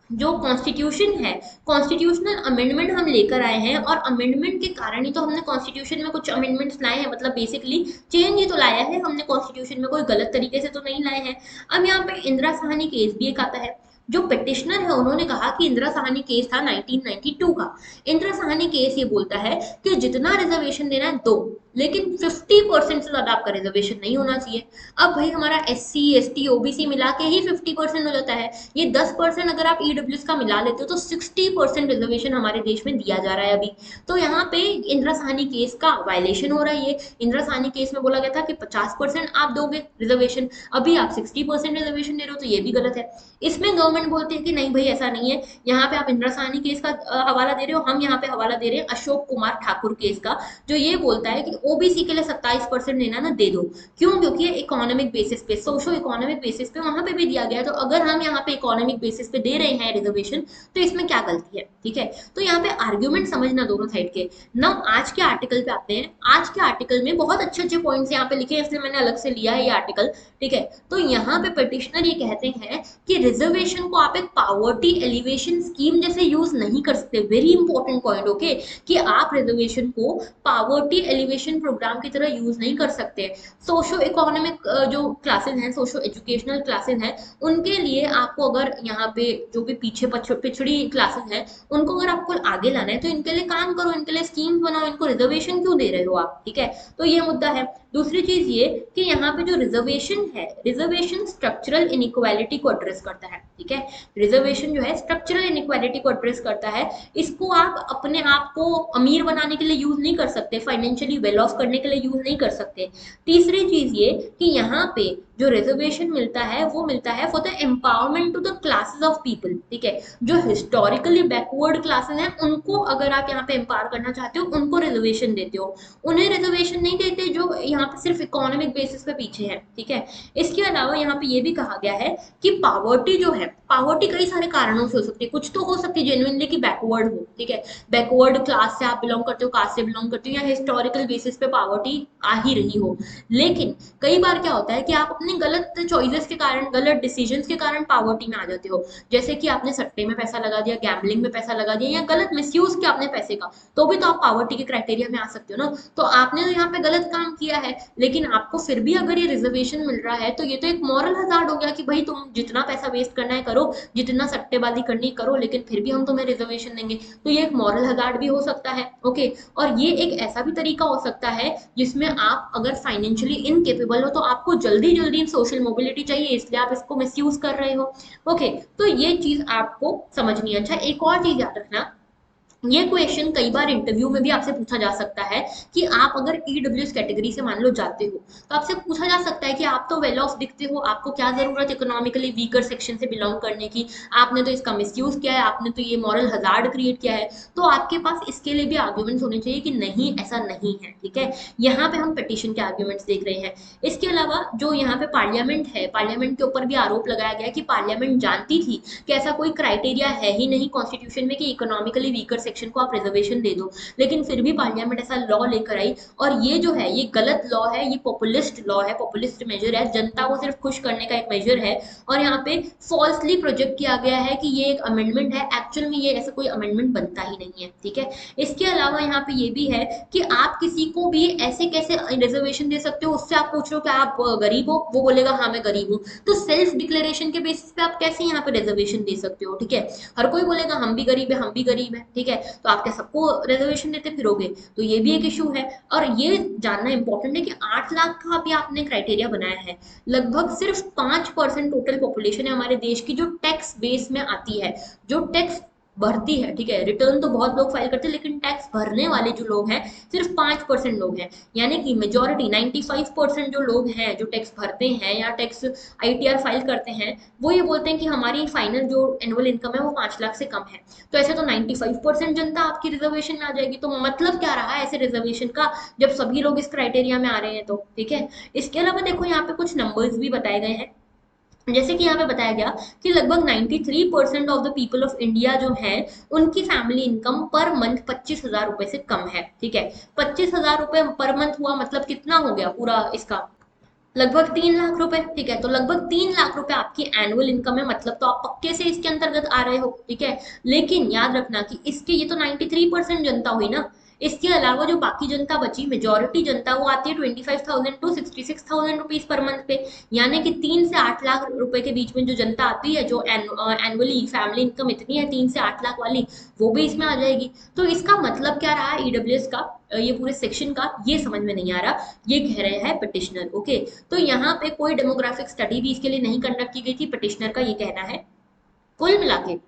जो कॉन्स्टिट्यूशन है, कॉन्स्टिट्यूशनल अमेंडमेंट हम लेकर आए हैं और अमेंडमेंट के कारण ही तो हमने कॉन्स्टिट्यूशन में कुछ अमेंडमेंट्स लाए हैं, मतलब बेसिकली चेंज ही तो लाया है हमने कॉन्स्टिट्यूशन में, कोई गलत तरीके से तो नहीं लाए हैं। अब यहाँ पे इंदिरा साहनी केस भी एक आता है। जो पिटिशनर है उन्होंने कहा कि इंदिरा साहनी केस था 1992 का। इंदिरा साहनी केस ये बोलता है कि जितना रिजर्वेशन देना है दो, लेकिन 50% से ज्यादा आपका रिजर्वेशन नहीं होना चाहिए। अब भाई हमारा S C S T OBC मिला के ही 50% हो जाता है, ये 10% अगर आप ईडब्ल्यूएस का मिला लेते हो तो 60% रिजर्वेशन हमारे देश में दिया जा रहा है अभी। तो यहाँ पे इंदिरा साहनी केस का वायलेशन हो रहा है। ये इंदिरा साहनी केस में बोला गया था कि 50% आप दोगे रिजर्वेशन, अभी आप 60% रिजर्वेशन दे रहे हो, तो ये भी गलत है। इसमें गवर्नमेंट बोलती है कि नहीं भाई ऐसा नहीं है, यहाँ पे आप इंदिरा साहनी केस का हवाला दे रहे हो, हम यहाँ पे हवाला दे रहे हैं अशोक कुमार ठाकुर केस का, जो ये बोलता है कि ओबीसी के लिए 27% देना ना दे दो। क्यों? क्योंकि ये इकोनॉमिक बेसिस पे, सोशो इकोनॉमिक बेसिस पे वहां पे भी दिया गया है, तो अगर हम यहाँ पे इकोनॉमिक बेसिस पे दे रहे हैं रिजर्वेशन तो इसमें क्या गलती है? ठीक है, तो यहाँ पे आर्ग्यूमेंट समझना दोनों साइड के। नाउ आज के आर्टिकल पे आते हैं। आज के आर्टिकल में बहुत अच्छे अच्छे पॉइंट्स यहाँ पे लिखे हैं, इसलिए मैंने अलग से लिया है ये आर्टिकल। ठीक है, तो यहाँ पे पिटिशनर ये कहते हैं कि रिजर्वेशन को आप एक पावर्टी एलिवेशन स्कीम जैसे यूज नहीं कर सकते। वेरी इंपॉर्टेंट पॉइंट, ओके, कि आप रिजर्वेशन को पावर्टी एलिवेशन प्रोग्राम की तरह यूज नहीं कर सकते। सोशो इकोनॉमिक जो क्लासेस हैं, सोशो एजुकेशनल क्लासेस हैं, उनके लिए आपको अगर यहाँ पे जो भी पीछे पिछड़ी क्लासेस हैं उनको अगर आपको आगे लाना है तो इनके लिए काम करो, इनके लिए स्कीम्स बनाओ, इनको रिजर्वेशन क्यों दे रहे हो आप? ठीक है, तो ये मुद्दा है। दूसरी चीज ये कि यहाँ पे जो रिजर्वेशन है, रिजर्वेशन स्ट्रक्चरल इनइक्वालिटी को एड्रेस करता है। ठीक है, रिजर्वेशन जो है स्ट्रक्चरल इनइक्वालिटी को एड्रेस करता है। इसको आप अपने आप को अमीर बनाने के लिए यूज नहीं कर सकते, फाइनेंशियली वेल ऑफ करने के लिए यूज नहीं कर सकते। तीसरी चीज ये कि यहाँ पे जो रिजर्वेशन मिलता है वो मिलता है for the empowerment to the classes of people. ठीक है, जो हिस्टोरिकली बैकवर्ड क्लासेस हैं उनको अगर आप यहाँ पे एम्पावर करना चाहते हो उनको रिजर्वेशन देते हो, उन्हें रिजर्वेशन नहीं देते जो यहाँ पे सिर्फ इकोनॉमिक बेसिस पे पीछे है। ठीक है, इसके अलावा यहाँ पे ये भी कहा गया है कि पावर्टी जो है, पावर्टी कई सारे कारणों से हो सकती है। कुछ तो हो सकती है जेन्युइनली कि बैकवर्ड हो, ठीक है, बैकवर्ड क्लास से आप बिलोंग करते हो, कास्ट से बिलोंग करते हो, या हिस्टोरिकल बेसिस पे पावर्टी आ ही रही हो। लेकिन कई बार क्या होता है कि आप अपने गलत चॉइसेस के कारण, गलत डिसीजंस के कारण पावर्टी में आ जाते हो। जैसे कि आपने सट्टे में पैसा लगा दिया, गैम्बलिंग में पैसा लगा दिया, या गलत मिसयूज किया आपने पैसे का, तो भी तो आप पावर्टी के क्राइटेरिया में आ सकते हो ना। तो आपने तो यहाँ पे गलत काम किया है, लेकिन आपको फिर भी अगर ये रिजर्वेशन मिल रहा है तो ये तो एक मॉरल हजार्ड हो गया कि भाई तुम जितना पैसा वेस्ट करना है करो, जितना सट्टेबाजी करनी करो, लेकिन फिर भी हम तुम्हें रिजर्वेशन देंगे। तो ये एक मॉरल हजार्ड भी हो सकता है। ओके, और ये एक ऐसा भी तरीका हो सकता है जिसमें आप अगर फाइनेंशियली इनकेपेबल हो तो आपको जल्दी जल्दी सोशल मोबिलिटी चाहिए, इसलिए आप इसको मिसयूज कर रहे हो। ओके, तो ये चीज आपको समझनी है। अच्छा, एक और चीज याद रखना, ये क्वेश्चन कई बार इंटरव्यू में भी आपसे पूछा जा सकता है कि आप अगर ईडब्ल्यूएस कैटेगरी से मान लो जाते हो तो आपसे पूछा जा सकता है कि आप तो वेल ऑफ दिखते हो, आपको क्या जरूरत इकोनॉमिकली वीकर सेक्शन से बिलोंग करने की, आपने तो इसका मिसयूज किया है, आपने तो ये मॉरल हजार्ड क्रिएट किया है। तो आपके पास इसके लिए भी आर्ग्यूमेंट्स होने चाहिए कि नहीं ऐसा नहीं है। ठीक है, यहाँ पे हम पिटिशन के आर्ग्यूमेंट्स देख रहे हैं। इसके अलावा जो यहाँ पे पार्लियामेंट है, पार्लियामेंट के ऊपर भी आरोप लगाया गया कि पार्लियामेंट जानती थी कि ऐसा कोई क्राइटेरिया है ही नहीं कॉन्स्टिट्यूशन में कि इकोनॉमिकली वीकर सेक्शन को आप रिजर्वेशन दे दो, लेकिन फिर भी पार्लियामेंट ऐसा लॉ लेकर आई। और ये जो है ये गलत लॉ है, ये पॉपुलिस्ट लॉ है, पॉपुलिस्ट मेजर है, जनता को सिर्फ खुश करने का एक मेजर है। और यहाँ पे फॉल्सली प्रोजेक्ट किया गया है कि ये एक अमेंडमेंट है, एक्चुअल में ये ऐसा कोई अमेंडमेंट बनता ही नहीं है। ठीक है, इसके अलावा यहाँ पे ये भी है कि आप किसी को भी ऐसे कैसे रिजर्वेशन दे सकते हो, उससे आप पूछ रहे हो कि आप गरीब हो, वो बोलेगा हाँ मैं गरीब हूँ, तो सेल्फ डिक्लेरेशन के बेसिस पे आप कैसे यहाँ पे रिजर्वेशन दे सकते हो? ठीक है, हर कोई बोलेगा हम भी गरीब है, हम भी गरीब है। ठीक है, तो आप क्या सबको रिजर्वेशन देते फिरोगे? तो ये भी एक इशू है। और ये जानना इंपॉर्टेंट है कि 8 लाख का भी आपने क्राइटेरिया बनाया है, लगभग सिर्फ 5% टोटल पॉपुलेशन है हमारे देश की जो टैक्स बेस में आती है, जो टैक्स भरती है। ठीक है, रिटर्न तो बहुत लोग फाइल करते हैं, लेकिन टैक्स भरने वाले जो लोग हैं सिर्फ 5% लोग हैं। यानी कि मेजोरिटी 95% जो लोग हैं जो टैक्स भरते हैं या टैक्स आईटीआर फाइल करते हैं, वो ये बोलते हैं कि हमारी फाइनल जो एनुअल इनकम है वो 5 लाख से कम है। तो ऐसे तो 95% जनता आपकी रिजर्वेशन में आ जाएगी, तो मतलब क्या रहा ऐसे रिजर्वेशन का जब सभी लोग इस क्राइटेरिया में आ रहे हैं तो। ठीक है, इसके अलावा देखो यहाँ पे कुछ नंबर्स भी बताए गए हैं। जैसे कि यहाँ पे बताया गया कि लगभग 93% of the people of India जो है उनकी फैमिली इनकम पर मंथ 25,000 रुपए से कम है। ठीक है, 25,000 रुपए पर मंथ हुआ मतलब कितना हो गया पूरा इसका? लगभग 3 लाख रुपए। ठीक है, तो लगभग 3 लाख रुपए आपकी एनुअल इनकम है, मतलब तो आप पक्के से इसके अंतर्गत आ रहे हो। ठीक है, लेकिन याद रखना कि इसके ये तो 93% जनता हुई ना, इसके अलावा जो बाकी जनता बची, मेजोरिटी जनता, वो आती है 25,000 टू 66,000 रुपीज पर मंथ पे। यानी कि 3 से 8 लाख रुपए के बीच में जो जनता आती है, जो एनुअली फैमिली इनकम इतनी है 3 से 8 लाख वाली, वो भी इसमें आ जाएगी। तो इसका मतलब क्या रहा ईडब्ल्यूएस का, ये पूरे सेक्शन का, ये समझ में नहीं आ रहा, ये कह रहे हैं पिटिशनर। ओके, तो यहाँ पे कोई डेमोग्राफिक स्टडी भी इसके लिए नहीं कंडक्ट की गई थी, पिटिशनर का ये कहना है। कुल मिला के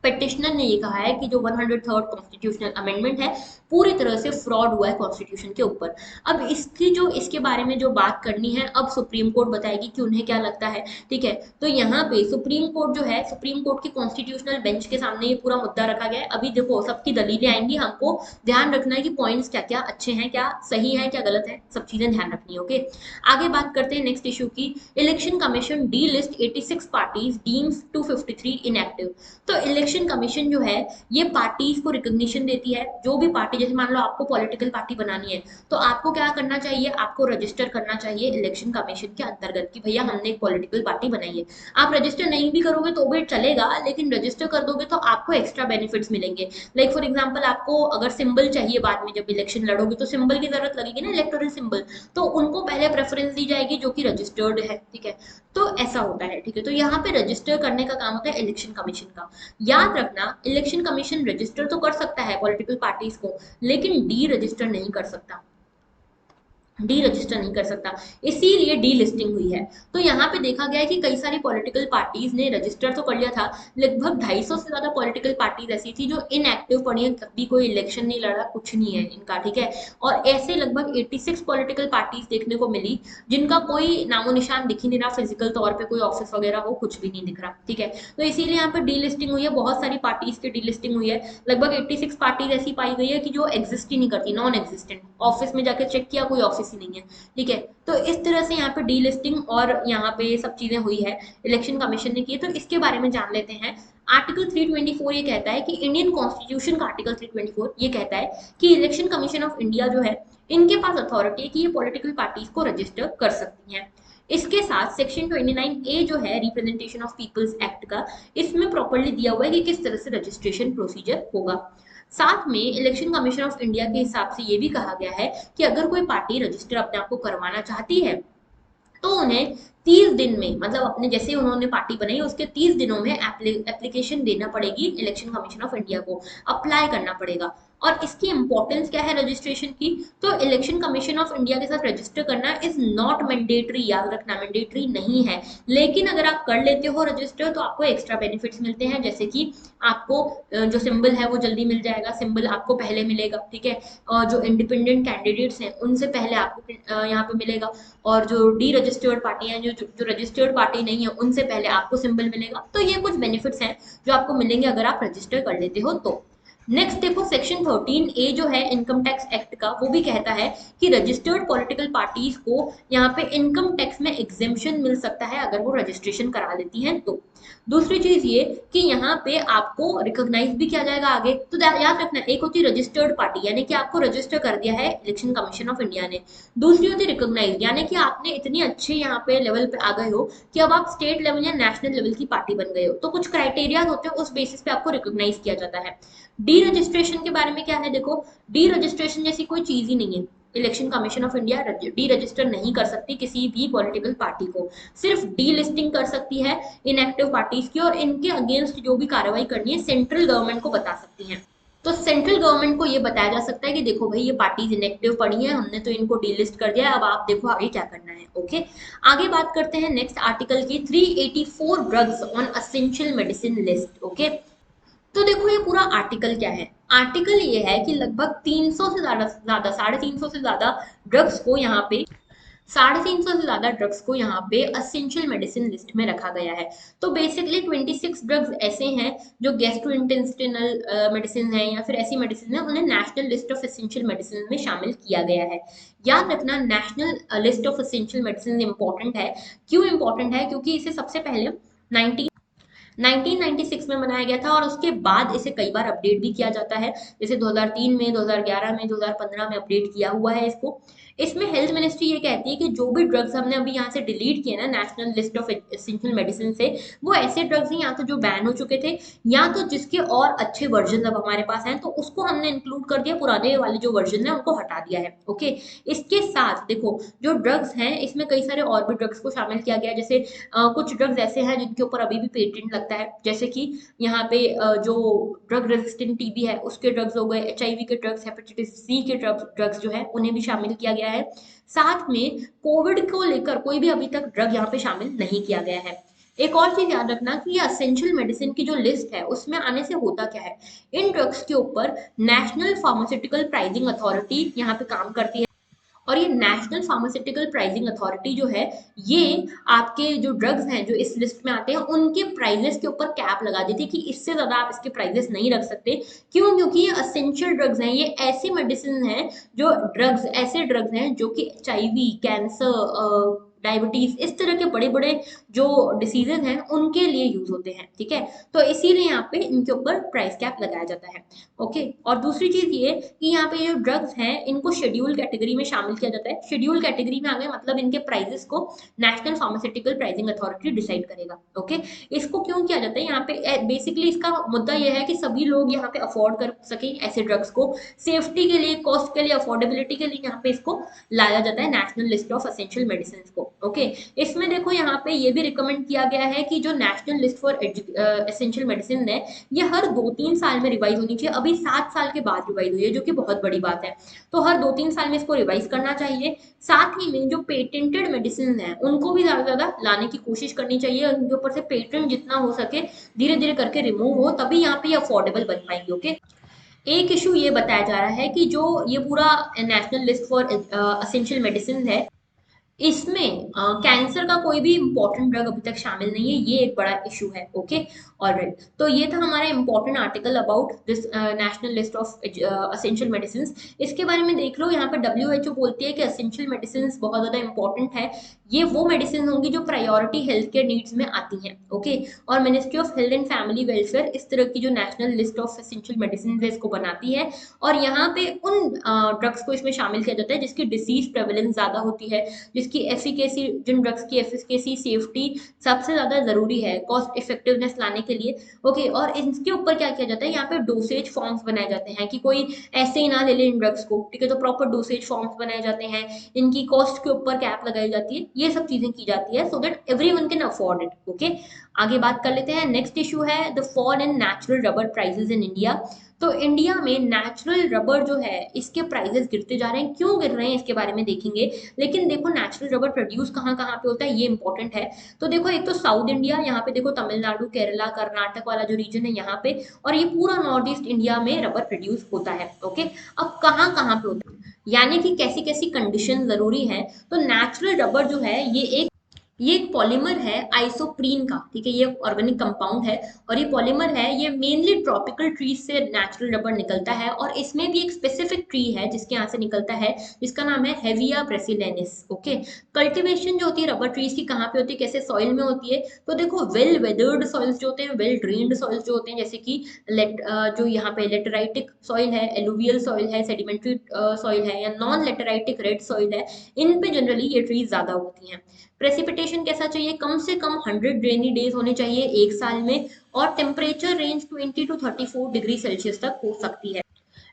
पिटिशनर ने ये कहा है कि जो 103rd कॉन्स्टिट्यूशनल अमेंडमेंट है पूरी तरह से फ्रॉड हुआ है कॉन्स्टिट्यूशन के ऊपर। अब इसके बारे में जो बात करनी है, अब सुप्रीम कोर्ट बताएगी कि उन्हें क्या लगता है। ठीक है, तो यहाँ पे सुप्रीम कोर्ट जो है, सुप्रीम कोर्ट के कॉन्स्टिट्यूशनल बेंच के सामने ये पूरा मुद्दा रखा गया है। अभी देखो सबकी दलीलें आएंगी, हमको ध्यान रखना है कि पॉइंट्स क्या क्या अच्छे हैं, क्या सही है, क्या गलत है, सब चीजें ध्यान रखनी है। ओके, आगे बात करते हैं नेक्स्ट इशू की। Election commission D list 86 parties deems 253 inactive. तो इलेक्शन कमीशन जो है ये पार्टीज को रिकॉग्निशन देती है। जो भी पार्टी, जैसे मान लो आपको पॉलिटिकल पार्टी बनानी है तो आपको क्या करना चाहिए, आपको रजिस्टर करना चाहिए इलेक्शन कमीशन के अंतर्गत कि भैया हमने एक पॉलिटिकल पार्टी बनाई है। आप रजिस्टर नहीं भी करोगे तो भी चलेगा, लेकिन रजिस्टर कर दोगे तो आपको एक्स्ट्रा बेनिफिट्स मिलेंगे। लाइक फॉर एग्जाम्पल, आपको अगर सिंबल चाहिए बाद में जब इलेक्शन लड़ोगे तो सिंबल की जरूरत लगेगी ना, इलेक्टोरल सिंबल, तो उनको पहले प्रेफरेंस दी जाएगी जो कि रजिस्टर्ड है। ठीक है, तो ऐसा होता है। ठीक है, तो यहाँ पे रजिस्टर करने का काम होता है इलेक्शन कमीशन का। याद रखना, इलेक्शन कमीशन रजिस्टर तो कर सकता है पॉलिटिकल पार्टीज को, लेकिन डी रजिस्टर नहीं कर सकता, डी रजिस्टर नहीं कर सकता, इसीलिए डी लिस्टिंग हुई है। तो यहाँ पे देखा गया है कि कई सारी पॉलिटिकल पार्टीज ने रजिस्टर तो कर लिया था, लगभग 250 से ज्यादा पॉलिटिकल पार्टीज ऐसी थी जो इनएक्टिव पड़ी है, कभी कोई इलेक्शन नहीं लड़ा, कुछ नहीं है इनका। ठीक है, और ऐसे लगभग 86 पॉलिटिकल पार्टीज देखने को मिली जिनका कोई नामो निशान दिख ही नहीं रहा, फिजिकल तौर पे कोई ऑफिस वगैरह हो, कुछ भी नहीं दिख रहा। ठीक है, तो इसीलिए यहाँ पे डी लिस्टिंग हुई है, बहुत सारी पार्टीज की डी लिस्टिंग हुई है। लगभग 86 पार्टीज ऐसी पाई गई है कि जो एग्जिस्ट ही नहीं करती, नॉन एग्जिस्टेंट, ऑफिस में जाकर चेक किया कोई ऑफिस ही नहीं है। ठीक है, तो इस तरह से यहाँ पे डी लिस्टिंग और यहाँ पे सब चीजें हुई है, इलेक्शन कमीशन ने की है। तो इसके बारे में जान लेते हैं। आर्टिकल 324 ये कहता है कि इंडियन कॉन्स्टिट्यूशन का आर्टिकल 324 ये कहता है कि इलेक्शन कमीशन ऑफ इंडिया जो है, इनके पास अथॉरिटी है कि ये पॉलिटिकल पार्टीज को रजिस्टर कर सकती हैं। इसके साथ सेक्शन 29A जो है रिप्रेजेंटेशन ऑफ पीपल्स एक्ट का, इसमें प्रॉपर्ली दिया हुआ है कि किस तरह से रजिस्ट्रेशन प्रोसीजर होगा। साथ में इलेक्शन कमीशन ऑफ इंडिया के हिसाब से ये भी कहा गया है कि अगर कोई पार्टी रजिस्टर अपने आप को करवाना चाहती है तो उन्हें 30 दिन में, मतलब अपने जैसे उन्होंने पार्टी बनाई उसके 30 दिनों में एप्लीकेशन देना पड़ेगी इलेक्शन कमीशन ऑफ इंडिया को, अप्लाई करना पड़ेगा। और इसकी इंपॉर्टेंस क्या है रजिस्ट्रेशन की, तो इलेक्शन कमीशन ऑफ इंडिया के साथ रजिस्टर करना इज नॉट मैंडेटरी, याद रखना मैंडेटरी नहीं है। लेकिन अगर आप कर लेते हो रजिस्टर तो आपको एक्स्ट्रा बेनिफिट्स मिलते हैं, जैसे कि आपको जो सिंबल है वो जल्दी मिल जाएगा, सिंबल आपको पहले मिलेगा। ठीक है, और जो इंडिपेंडेंट कैंडिडेट्स हैं उनसे पहले आपको यहाँ पे मिलेगा, और जो डी रजिस्टर्ड पार्टी है, जो रजिस्टर्ड पार्टी नहीं है, उनसे पहले आपको सिंबल मिलेगा। तो ये कुछ बेनिफिट्स हैं जो आपको मिलेंगे अगर आप रजिस्टर कर लेते हो तो। नेक्स्ट देखो, सेक्शन 13A जो है इनकम टैक्स एक्ट का, वो भी कहता है कि रजिस्टर्ड पॉलिटिकल पार्टीज को यहाँ पे इनकम टैक्स में एग्जेम्पशन मिल सकता है अगर वो रजिस्ट्रेशन करा लेती हैं तो। दूसरी चीज ये कि यहाँ पे आपको रिकॉग्नाइज भी किया जाएगा आगे। तो याद रखना, एक होती है रजिस्टर्ड पार्टी, यानी कि आपको रजिस्टर कर दिया है इलेक्शन कमीशन ऑफ इंडिया ने। दूसरी होती है रिकॉग्नाइज, यानी कि आपने इतनी अच्छे यहाँ पे लेवल पे आ गए हो कि अब आप स्टेट लेवल या नेशनल लेवल की पार्टी बन गए हो, तो कुछ क्राइटेरिया होते हैं, उस बेसिस पे आपको रिकॉग्नाइज किया जाता है। डी रजिस्ट्रेशन के बारे में क्या है, देखो डी रजिस्ट्रेशन जैसी कोई चीज ही नहीं है। Election commission of India D register नहीं कर सकती किसी भी पॉलिटिकल पार्टी को, सिर्फ डी लिस्टिंग कर सकती है इनएक्टिव पार्टीज की, और इनके अगेंस्ट जो भी कार्रवाई करनी है सेंट्रल गवर्नमेंट को बता सकती है। तो सेंट्रल गवर्नमेंट को ये बताया जा सकता है कि देखो भाई ये पार्टीज इनएक्टिव पड़ी है, हमने तो इनको डीलिस्ट कर दिया है, अब आप देखो आगे क्या करना है। ओके, आगे बात करते हैं नेक्स्ट आर्टिकल की, 384 drugs on essential medicine list. Okay, तो देखो ये पूरा आर्टिकल क्या है, आर्टिकल ये है कि लगभग 300 से ज्यादा 350 से ज्यादा ड्रग्स को यहाँ पे 350 से ज्यादा ड्रग्स को यहाँ पे असेंशियल मेडिसिन लिस्ट में रखा गया है। तो बेसिकली 26 ड्रग्स ऐसे हैं जो गैस्ट्रोइंटेस्टिनल मेडिसिन है या फिर ऐसी मेडिसिन है, उन्हें national list of essential medicine में शामिल किया गया है। याद रखना, national list of essential medicine important है। क्यों इंपॉर्टेंट है, क्योंकि इसे सबसे पहले 1996 में बनाया गया था, और उसके बाद इसे कई बार अपडेट भी किया जाता है, जैसे 2003 में, 2011 में, 2015 में अपडेट किया हुआ है इसको। इसमें हेल्थ मिनिस्ट्री ये कहती है कि जो भी ड्रग्स हमने अभी यहाँ से डिलीट किए ना national list of essential medicine से, वो ऐसे ड्रग्स हैं या तो जो बैन हो चुके थे, या तो जिसके और अच्छे वर्जन अब हमारे पास हैं, तो उसको हमने इंक्लूड कर दिया, पुराने वाले जो वर्जन है उनको हटा दिया है। ओके, इसके साथ देखो जो ड्रग्स हैं इसमें कई सारे और भी ड्रग्स को शामिल किया गया है, जैसे कुछ ड्रग्स ऐसे हैं जिनके ऊपर अभी भी पेटेंट लगता है, जैसे कि यहाँ पे जो ड्रग रेजिस्टेंट टीबी है उसके ड्रग्स हो गए, एचआईवी के ड्रग्स, हेपेटाइटिस सी के ड्रग्स जो है उन्हें भी शामिल किया गया है। साथ में कोविड को लेकर कोई भी अभी तक ड्रग यहाँ पे शामिल नहीं किया गया है। एक और चीज याद रखना कि ये असेंशियल मेडिसिन की जो लिस्ट है उसमें आने से होता क्या है, इन ड्रग्स के ऊपर नेशनल फार्मास्यूटिकल प्राइसिंग अथॉरिटी यहाँ पे काम करती है। और ये नेशनल फार्मास्यूटिकल प्राइसिंग अथॉरिटी जो है, ये आपके जो ड्रग्स हैं जो इस लिस्ट में आते हैं उनके प्राइजेस के ऊपर कैप लगा देती है कि इससे ज्यादा आप इसके प्राइजेस नहीं रख सकते। क्यों? क्योंकि ये असेंशियल ड्रग्स हैं, ये ऐसी मेडिसिन हैं, जो ड्रग्स ऐसे ड्रग्स हैं जो कि एचआईवी, कैंसर, डायबिटीज, इस तरह के बड़े बड़े जो डिसीजेज हैं उनके लिए यूज होते हैं। ठीक है, तो इसीलिए यहाँ पे इनके ऊपर प्राइस कैप लगाया जाता है। ओके, और दूसरी चीज ये कि यहाँ पे जो ड्रग्स हैं इनको शेड्यूल कैटेगरी में शामिल किया जाता है। शेड्यूल कैटेगरी में आ गए मतलब इनके प्राइजेस को national pharmaceutical pricing authority decide करेगा। ओके, इसको क्यों किया जाता है यहाँ पे, बेसिकली इसका मुद्दा यह है कि सभी लोग यहाँ पे अफोर्ड कर सकें ऐसे ड्रग्स को, सेफ्टी के लिए, कॉस्ट के लिए, अफोर्डेबिलिटी के लिए यहाँ पे इसको लाया जाता है national list of essential medicine को। ओके, इसमें देखो यहाँ पे ये भी रिकमेंड किया गया है कि जो national list for essential medicine है, ये हर 2-3 साल में रिवाइज होनी चाहिए। अभी 7 साल के बाद रिवाइज हुई है, जो कि बहुत बड़ी बात है। तो हर 2-3 साल में इसको रिवाइज करना चाहिए। साथ ही में जो पेटेंटेड मेडिसिन है उनको भी ज्यादा से ज्यादा लाने की कोशिश करनी चाहिए, उनके ऊपर से पेटेंट जितना हो सके धीरे धीरे करके रिमूव हो, तभी यहाँ पे अफोर्डेबल बन पाएंगे। ओके, एक इशू ये बताया जा रहा है कि जो ये पूरा national list for essential medicine है, इसमें कैंसर का कोई भी इंपॉर्टेंट ड्रग अभी तक शामिल नहीं है, ये एक बड़ा इशू है। ओके, ऑलराइट, तो ये था हमारा important article about this national list of essential medicine. इसके बारे में देख लो, यहाँ पे डब्ल्यूएचओ बोलती है कि असेंशियल मेडिसिन बहुत ज्यादा इंपॉर्टेंट है, ये वो मेडिसिन होंगी जो प्रायोरिटी हेल्थ केयर नीड्स में आती हैं। ओके, और ministry of health and family welfare इस तरह की जो national list of essential medicine है इसको बनाती है, और यहाँ पे उन ड्रग्स को इसमें शामिल किया जाता है जिसकी डिसीज प्रेवलेंस ज्यादा होती है, जिसकी एफिकेसी, जिन ड्रग्स की एफिकेसी, सेफ्टी सबसे ज्यादा जरूरी है कॉस्ट इफेक्टिवनेस लाने के लिए। ओके, और इसके ऊपर क्या किया जाता है, यहाँ पे डोसेज फॉर्म्स बनाए जाते हैं कि कोई ऐसे ही ना ले ले इन ड्रग्स को। ठीक है, तो प्रॉपर डोसेज फॉर्म्स बनाए जाते हैं, इनकी कॉस्ट के ऊपर कैप लगाई जाती है, ये सब चीजें की जाती है so that everyone can afford it. Okay, आगे बात कर लेते हैं। नेक्स्ट इशू है the fall in natural rubber prices in India. तो इंडिया में नेचुरल रबर जो है इसके प्राइसेस गिरते जा रहे हैं, क्यों गिर रहे हैं इसके बारे में देखेंगे। लेकिन देखो नेचुरल रबर प्रोड्यूस कहाँ कहाँ पे होता है, ये इंपॉर्टेंट है। तो देखो, एक तो साउथ इंडिया, यहाँ पे देखो तमिलनाडु, केरला, कर्नाटक वाला जो रीजन है यहाँ पे, और ये पूरा नॉर्थ ईस्ट इंडिया में रबर प्रोड्यूस होता है। ओके, अब कहाँ कहाँ पे होता है, यानी कि कैसी कैसी कंडीशन जरूरी है। तो नेचुरल रबर जो है ये एक पॉलीमर है आइसोप्रीन का। ठीक है, ये ऑर्गेनिक कंपाउंड है, और ये पॉलीमर है, ये मेनली ट्रॉपिकल ट्रीज से नेचुरल रबर निकलता है, और इसमें भी एक स्पेसिफिक ट्री है जिसके यहाँ से निकलता है, जिसका नाम है हेविया ब्रेसिलेनिस। ओके, कल्टीवेशन जो होती है रबर ट्रीज की कहाँ पे होती है, कैसे सॉइल में होती है, तो देखो वेल वेदर्ड सॉइल्स जो होते हैं, वेल ड्रेन्ड सॉइल्स जो होते हैं, जैसे कि जो यहाँ पे लेटेराइटिक सॉइल है, एलुवियल सॉइल है, सेडिमेंट्री सॉइल है, या नॉन लेटेराइटिक रेड सॉइल है, इन पे जनरली ये ट्रीज ज्यादा होती हैं। प्रेसिपिटेशन कैसा चाहिए, कम से कम 100 रेनी डेज होने चाहिए एक साल में, और temperature range 20 to 34 degree Celsius तक हो सकती है।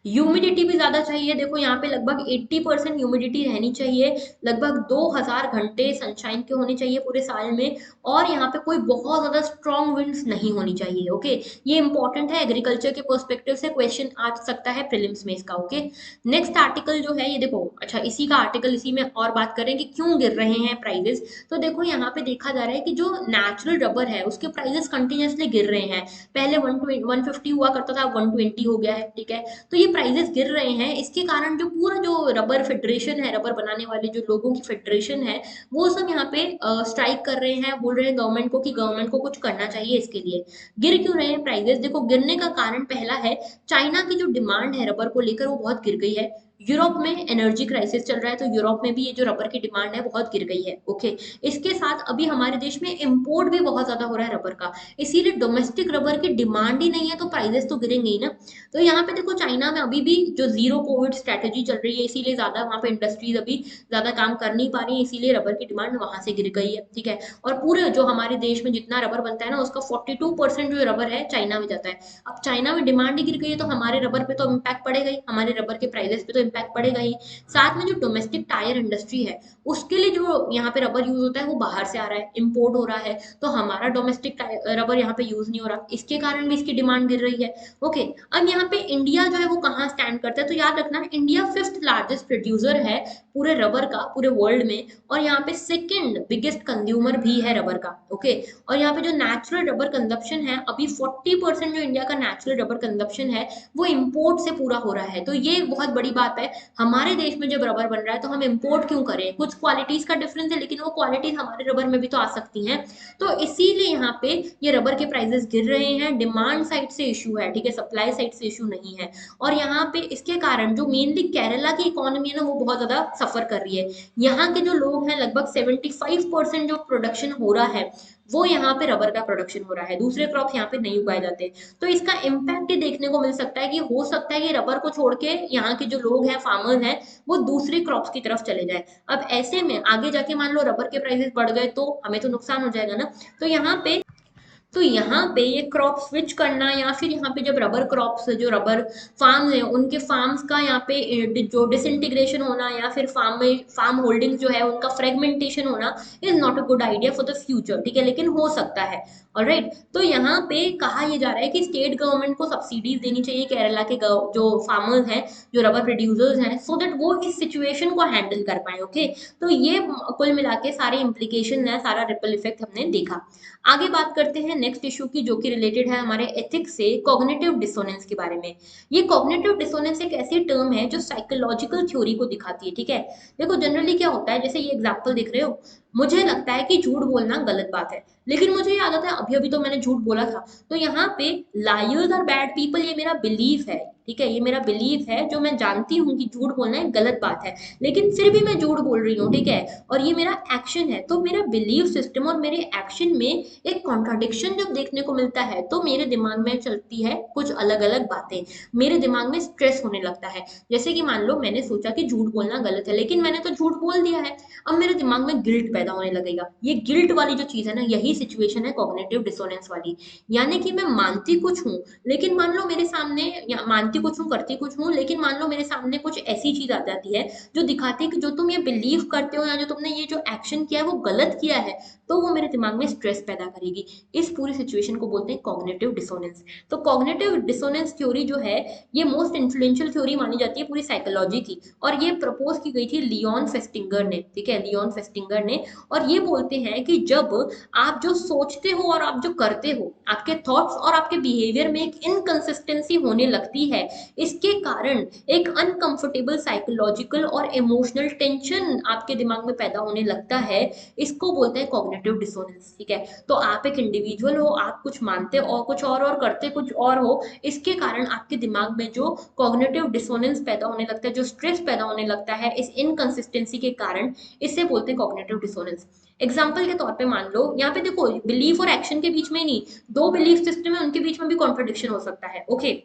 ह्यूमिडिटी भी ज्यादा चाहिए, देखो यहाँ पे लगभग 80% ह्यूमिडिटी रहनी चाहिए, लगभग 2000 घंटे सनशाइन के होने चाहिए पूरे साल में, और यहाँ पे कोई बहुत ज्यादा स्ट्रॉन्ग विंड्स नहीं होनी चाहिए। ओके, ये इंपॉर्टेंट है, एग्रीकल्चर के पर्सपेक्टिव से क्वेश्चन आ सकता है प्रीलिम्स में इसका। ओके, नेक्स्ट आर्टिकल जो है ये देखो, अच्छा इसी का आर्टिकल, इसी में और बात करें कि क्यों गिर रहे हैं प्राइजेस। तो देखो यहाँ पे देखा जा रहा है कि जो नेचुरल रबर है उसके प्राइजेस कंटिन्यूसली गिर रहे हैं, पहले 150 हुआ करता था, 120 हो गया है। ठीक है, तो ये प्राइजेस गिर रहे हैं, इसके कारण जो पूरा जो रबर फेडरेशन है, रबर बनाने वाले जो लोगों की फेडरेशन है, वो सब यहाँ पे स्ट्राइक कर रहे हैं, बोल रहे हैं गवर्नमेंट को कि गवर्नमेंट को कुछ करना चाहिए इसके लिए। गिर क्यों रहे हैं प्राइजेस, देखो गिरने का कारण पहला है, चाइना की जो डिमांड है रबर को लेकर वो बहुत गिर गई है। यूरोप में एनर्जी क्राइसिस चल रहा है, तो यूरोप में भी ये जो रबर की डिमांड है बहुत गिर गई है। ओके, इसके साथ अभी हमारे देश में इंपोर्ट भी बहुत ज्यादा हो रहा है रबर का, इसीलिए डोमेस्टिक रबर की डिमांड ही नहीं है, तो प्राइजेस तो गिरेंगे ही ना। तो यहाँ पे देखो चाइना में अभी भी जो जीरो कोविड स्ट्रेटेजी चल रही है, इसीलिए ज्यादा वहाँ पे इंडस्ट्रीज अभी ज्यादा काम कर नहीं पा रही है, इसीलिए रबर की डिमांड वहां से गिर गई है। ठीक है, और पूरे जो हमारे देश में जितना रबर बनता है ना, उसका 42% जो रबर है चाइना में जाता है। अब चाइना में डिमांड ही गिर गई है, तो हमारे रबर पे तो इम्पैक्ट पड़ेगा ही, हमारे रबर के प्राइसेस पे तो इम्पैक्ट पड़ेगा ही। साथ में जो डोमेस्टिक टायर इंडस्ट्री है उसके लिए जो यहाँ पे रबर यूज होता है वो बाहर से आ रहा है, इम्पोर्ट हो रहा है, तो हमारा डोमेस्टिक रबर यहाँ पे यूज नहीं हो रहा, इसके कारण भी इसकी डिमांड गिर रही है। ओके, अब यहाँ पे इंडिया जो है वो कहाँ स्टैंड करता है, तो याद रखना इंडिया फिफ्थ लार्जेस्ट प्रोड्यूसर है पूरे रबर का पूरे वर्ल्ड में, और यहाँ पे सेकंड बिगेस्ट कंज्यूमर भी है रबर का। ओके, और यहाँ पे जो नेचुरल रबर कंजप्शन है अभी 40% जो इंडिया का नेचुरल रबर कंजप्शन है वो इम्पोर्ट से पूरा हो रहा है। तो ये एक बहुत बड़ी बात है, हमारे देश में जब रबर बन रहा है तो हम इम्पोर्ट क्यों करें, कुछ क्वालिटीज का डिफरेंस है लेकिन वो क्वालिटीज हमारे रबर में भी तो आ सकती हैं। तो इसीलिए यहाँ पे ये रबर के प्राइसेस गिर रहे हैं, डिमांड साइड से इशू है, ठीक है, सप्लाई साइड से इशू नहीं है। और यहाँ पे इसके कारण जो मेनली केरला की इकोनॉमी है ना वो बहुत ज्यादा सफर कर रही है। यहाँ के जो लोग हैं लगभग 75% जो प्रोडक्शन हो रहा है वो यहाँ पे रबर का प्रोडक्शन हो रहा है, दूसरे क्रॉप यहाँ पे नहीं उगाए जाते। तो इसका इम्पैक्ट ही देखने को मिल सकता है कि हो सकता है कि रबर को छोड़ के यहाँ के जो लोग हैं फार्मर हैं वो दूसरी क्रॉप्स की तरफ चले जाए। अब ऐसे में आगे जाके मान लो रबर के प्राइसेस बढ़ गए तो हमें तो नुकसान हो जाएगा ना। तो यहाँ पे ये क्रॉप स्विच करना या फिर यहाँ पे जब रबर क्रॉप्स जो रबर फार्म है उनके फार्म्स का यहाँ पे जो डिसइंटीग्रेशन होना या फिर फार्म होल्डिंग जो है उनका फ्रेगमेंटेशन होना is not a good idea for the future, ठीक है, लेकिन हो सकता है। ऑलराइट, तो यहाँ पे कहा ये जा रहा है कि स्टेट गवर्नमेंट को सब्सिडीज देनी चाहिए केरला के जो फार्मर्स हैं जो रबर प्रोड्यूसर्स हैं, सो दैट वो इस सिचुएशन को हैंडल कर पाए। ओके, तो ये कुल मिला के सारे इम्प्लीकेशन है, सारा रिपल इफेक्ट हमने देखा। आगे बात करते हैं नेक्स्ट इशू की जो कि रिलेटेड है हमारे एथिक्स से, कॉग्निटिव डिसोनेंस के बारे में। ये कॉग्निटिव डिसोनेंस एक ऐसी टर्म है जो साइकोलॉजिकल थ्योरी को दिखाती है, ठीक है। देखो जनरली क्या होता है, जैसे ये एग्जांपल देख रहे हो, मुझे लगता है कि झूठ बोलना गलत बात है लेकिन मुझे ये आदत है, अभी अभी तो मैंने झूठ बोला था, तो यहाँ पे लायर्स और बैड पीपल ये मेरा बिलीफ है, ठीक है, ये मेरा बिलीफ है जो मैं जानती हूँ कि झूठ बोलना एक गलत बात है लेकिन फिर भी मैं झूठ बोल रही हूँ, ठीक है, और ये मेरा एक्शन है। तो मेरा बिलीफ सिस्टम और मेरे एक्शन में एक कॉन्ट्राडिक्शन जब देखने को मिलता है तो मेरे दिमाग में चलती है कुछ अलग अलग बातें, मेरे दिमाग में स्ट्रेस होने लगता है। जैसे कि मान लो मैंने सोचा कि झूठ बोलना गलत है लेकिन मैंने तो झूठ बोल दिया है, अब मेरे दिमाग में गिल्ट पैदा होने लगेगा। ये गिल्ट वाली जो चीज है ना यही सिचुएशन है कॉग्निटिव डिसोनेंस वाली। यानी कि मैं मानती कुछ हूँ लेकिन मान लो मेरे सामने, या मानती कुछ हूँ करती कुछ हूँ, लेकिन मान लो मेरे सामने कुछ ऐसी चीज आ जाती है जो दिखाती है कि जो तुम ये बिलीव करते हो या जो तुमने ये जो एक्शन किया है वो गलत किया है, तो वो मेरे दिमाग में स्ट्रेस पैदा करेगी। इस पूरी सिचुएशन को बोलते हैं कॉग्निटिव डिसोनेंस। तो कॉग्निटिव डिसोनेंस थ्योरी जो है ये मोस्ट इन्फ्लुएंशियल थ्योरी मानी जाती है पूरी साइकोलॉजी की, और ये प्रपोज की गई थी लियोन फेस्टिंगर ने, ठीक है, लियोन फेस्टिंगर ने। और ये बोलते हैं कि जब आप जो सोचते हो और आप जो करते हो, आपके थॉट्स और आपके बिहेवियर में एक इनकंसिस्टेंसी होने लगती है, इसके कारण एक अनकंफर्टेबल साइकोलॉजिकल और इमोशनल टेंशन आपके दिमाग में पैदा होने लगता है, इसको बोलते हैं कॉग्निटिव डिसोनेंस, ठीक है। तो आप एक इंडिविजुअल हो, आप कुछ मानते और कुछ और करते कुछ और हो, इसके कारण आपके दिमाग में जो कॉग्निटिव डिसोनेंस पैदा होने लगता है, जो स्ट्रेस पैदा होने लगता है इस इनकंसिस्टेंसी के कारण, इससे बोलते हैं कॉग्निटिव डिसोनेंस। एग्जाम्पल के तौर पे मान लो यहाँ पे देखो बिलीफ और एक्शन के बीच में ही नहीं, दो बिलीफ सिस्टम है उनके बीच में भी कॉन्ट्रडिक्शन हो सकता है। ओके,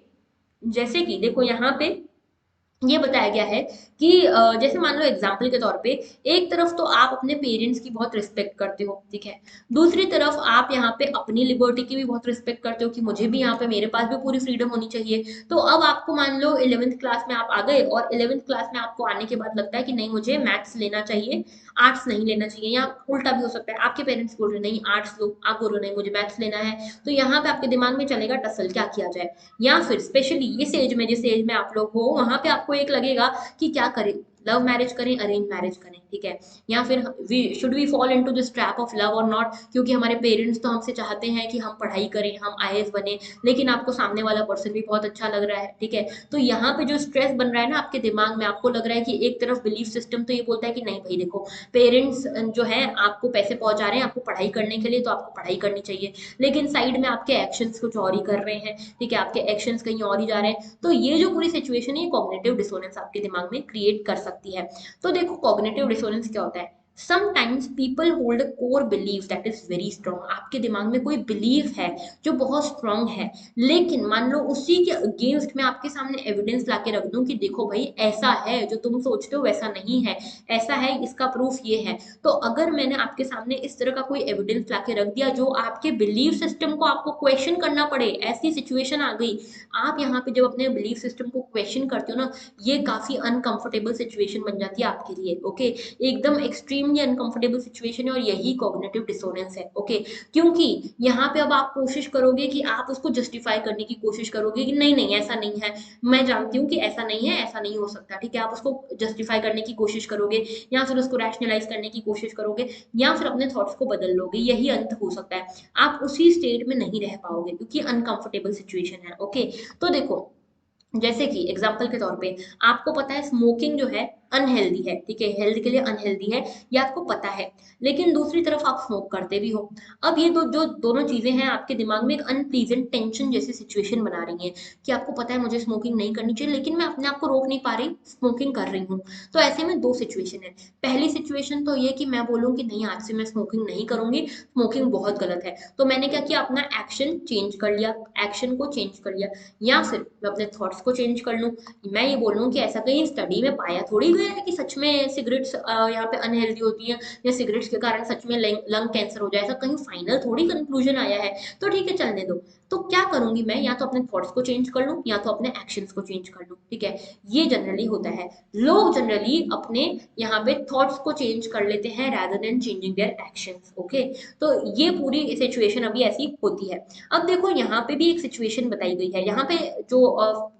जैसे कि देखो यहाँ पे ये बताया गया है कि जैसे मान लो एग्जाम्पल के तौर पे, एक तरफ तो आप अपने पेरेंट्स की बहुत रिस्पेक्ट करते हो, ठीक है, दूसरी तरफ आप यहाँ पे अपनी लिबर्टी की भी बहुत रिस्पेक्ट करते हो कि मुझे भी यहाँ पे मेरे पास भी पूरी फ्रीडम होनी चाहिए। तो अब आपको मान लो 11th क्लास में आप आ गए और 11th क्लास में आपको आने के बाद लगता है कि नहीं मुझे मैथ्स लेना चाहिए, आर्ट्स नहीं लेना चाहिए, या उल्टा भी हो सकता है, आपके पेरेंट्स बोल रहे नहीं आर्ट्स लो, आप बोल रहे नहीं मुझे मैथ्स लेना है, तो यहाँ पे आपके दिमाग में चलेगा टसल क्या किया जाए। या फिर स्पेशली इस एज में, जिस एज में आप लोग हो, वहां पे आपको एक लगेगा कि क्या करें, लव मैरिज करें अरेंज मैरिज करें, ठीक है, या फिर we should we fall into this trap of love और नॉट, क्योंकि हमारे पेरेंट्स तो हमसे चाहते हैं कि हम पढ़ाई करें, हम आईएएस बने, लेकिन आपको सामने वाला पर्सन भी बहुत अच्छा लग रहा है, ठीक है। तो यहाँ पे जो स्ट्रेस बन रहा है ना आपके दिमाग में, आपको लग रहा है कि एक तरफ बिलीफ सिस्टम तो ये बोलता है कि नहीं भाई देखो, पेरेंट्स जो है आपको पैसे पहुंचा रहे हैं आपको पढ़ाई करने के लिए, तो आपको पढ़ाई करनी चाहिए, लेकिन साइड में आपके एक्शंस कुछ और ही कर रहे हैं, ठीक है, आपके एक्शंस कहीं और ही जा रहे हैं। तो ये जो पूरी सिचुएशन है ये कॉग्निटिव डिसोनेंस आपके दिमाग में क्रिएट कर सकती है। तो देखो कॉग्निटिव डिसोनेंस क्या होता है, sometimes people hold a core belief that is very strong. आपके दिमाग में कोई बिलीफ है जो बहुत स्ट्रांग है, लेकिन मान लो उसी के अगेंस्ट मैं आपके सामने एविडेंस लाके रख दूं कि देखो भाई ऐसा है, जो तुम सोचते हो वैसा नहीं है, ऐसा है, इसका प्रूफ ये है। तो अगर मैंने आपके सामने इस तरह का कोई एविडेंस लाके रख दिया जो आपके बिलीफ सिस्टम को आपको क्वेश्चन करना पड़े, ऐसी सिचुएशन आ गई, आप यहाँ पे जब अपने बिलीफ सिस्टम को क्वेश्चन करते हो ना, ये काफी अनकंफर्टेबल सिचुएशन बन जाती है आपके लिए। ओके, एकदम एक्सट्रीमली अनकंफर्टेबल सिचुएशन है, और यही कॉग्निटिव डिसोनेंस है। ओके, क्योंकि यहाँ पे अब आप कोशिश करोगे कि आप उसको जस्टिफाई करने की कोशिश करोगे कि नहीं नहीं ऐसा नहीं है, मैं जानती हूँ कि ऐसा नहीं है, ऐसा नहीं हो सकता, ठीक है, आप उसको जस्टिफाई करने की कोशिश करोगे, या फिर उसको रैशनलाइज करने की कोशिश करोगे, या फिर अपने थॉट्स को बदल लोगे, यही अंत हो सकता है। आप उसी स्टेट में नहीं रह पाओगे क्योंकि अनकंफर्टेबल सिचुएशन है। ओके, तो देखो, जैसे कि एग्जाम्पल के तौर पे आपको पता है स्मोकिंग जो है अनहेल्दी है, ठीक है, हेल्थ के लिए अनहेल्दी है, ये आपको पता है, लेकिन दूसरी तरफ आप स्मोक करते भी हो। अब ये जो दोनों चीजें हैं आपके दिमाग में एक अनप्लीजेंट टेंशन जैसी सिचुएशन बना रही हैं कि आपको पता है मुझे स्मोकिंग नहीं करनी चाहिए, लेकिन मैं अपने आप को रोक नहीं पा रही, स्मोकिंग कर रही हूँ। तो ऐसे में दो सिचुएशन है। पहली सिचुएशन तो ये कि मैं बोलूँ कि नहीं, आज से मैं स्मोकिंग नहीं करूंगी, स्मोकिंग बहुत गलत है, तो मैंने क्या किया, अपना एक्शन चेंज कर लिया, एक्शन को चेंज कर लिया। या फिर मैं अपने थॉट्स को चेंज कर लूँ, मैं ये बोल लूँ कि ऐसा कहीं स्टडी में पाया थोड़ी गया है कि सच में सिगरेट्स यहाँ पे अनहेल्दी होती हैं, या सिगरेट्स के कारण सच में लंग कैंसर हो जाए, ऐसा कहीं फाइनल थोड़ी कंक्लूजन आया है, तो ठीक है चलने दो। तो क्या करूंगी मैं, या तो अपने थॉट्स को चेंज कर लूँ, या तो अपने एक्शंस को चेंज कर लूँ, ठीक है। ये जनरली होता है, लोग जनरली अपने यहाँ पे थॉट्स को चेंज कर लेते हैं rather then changing their actions. Okay, तो ये पूरी सिचुएशन अभी ऐसी होती है। अब देखो यहाँ पे भी एक सिचुएशन बताई गई है, यहाँ पे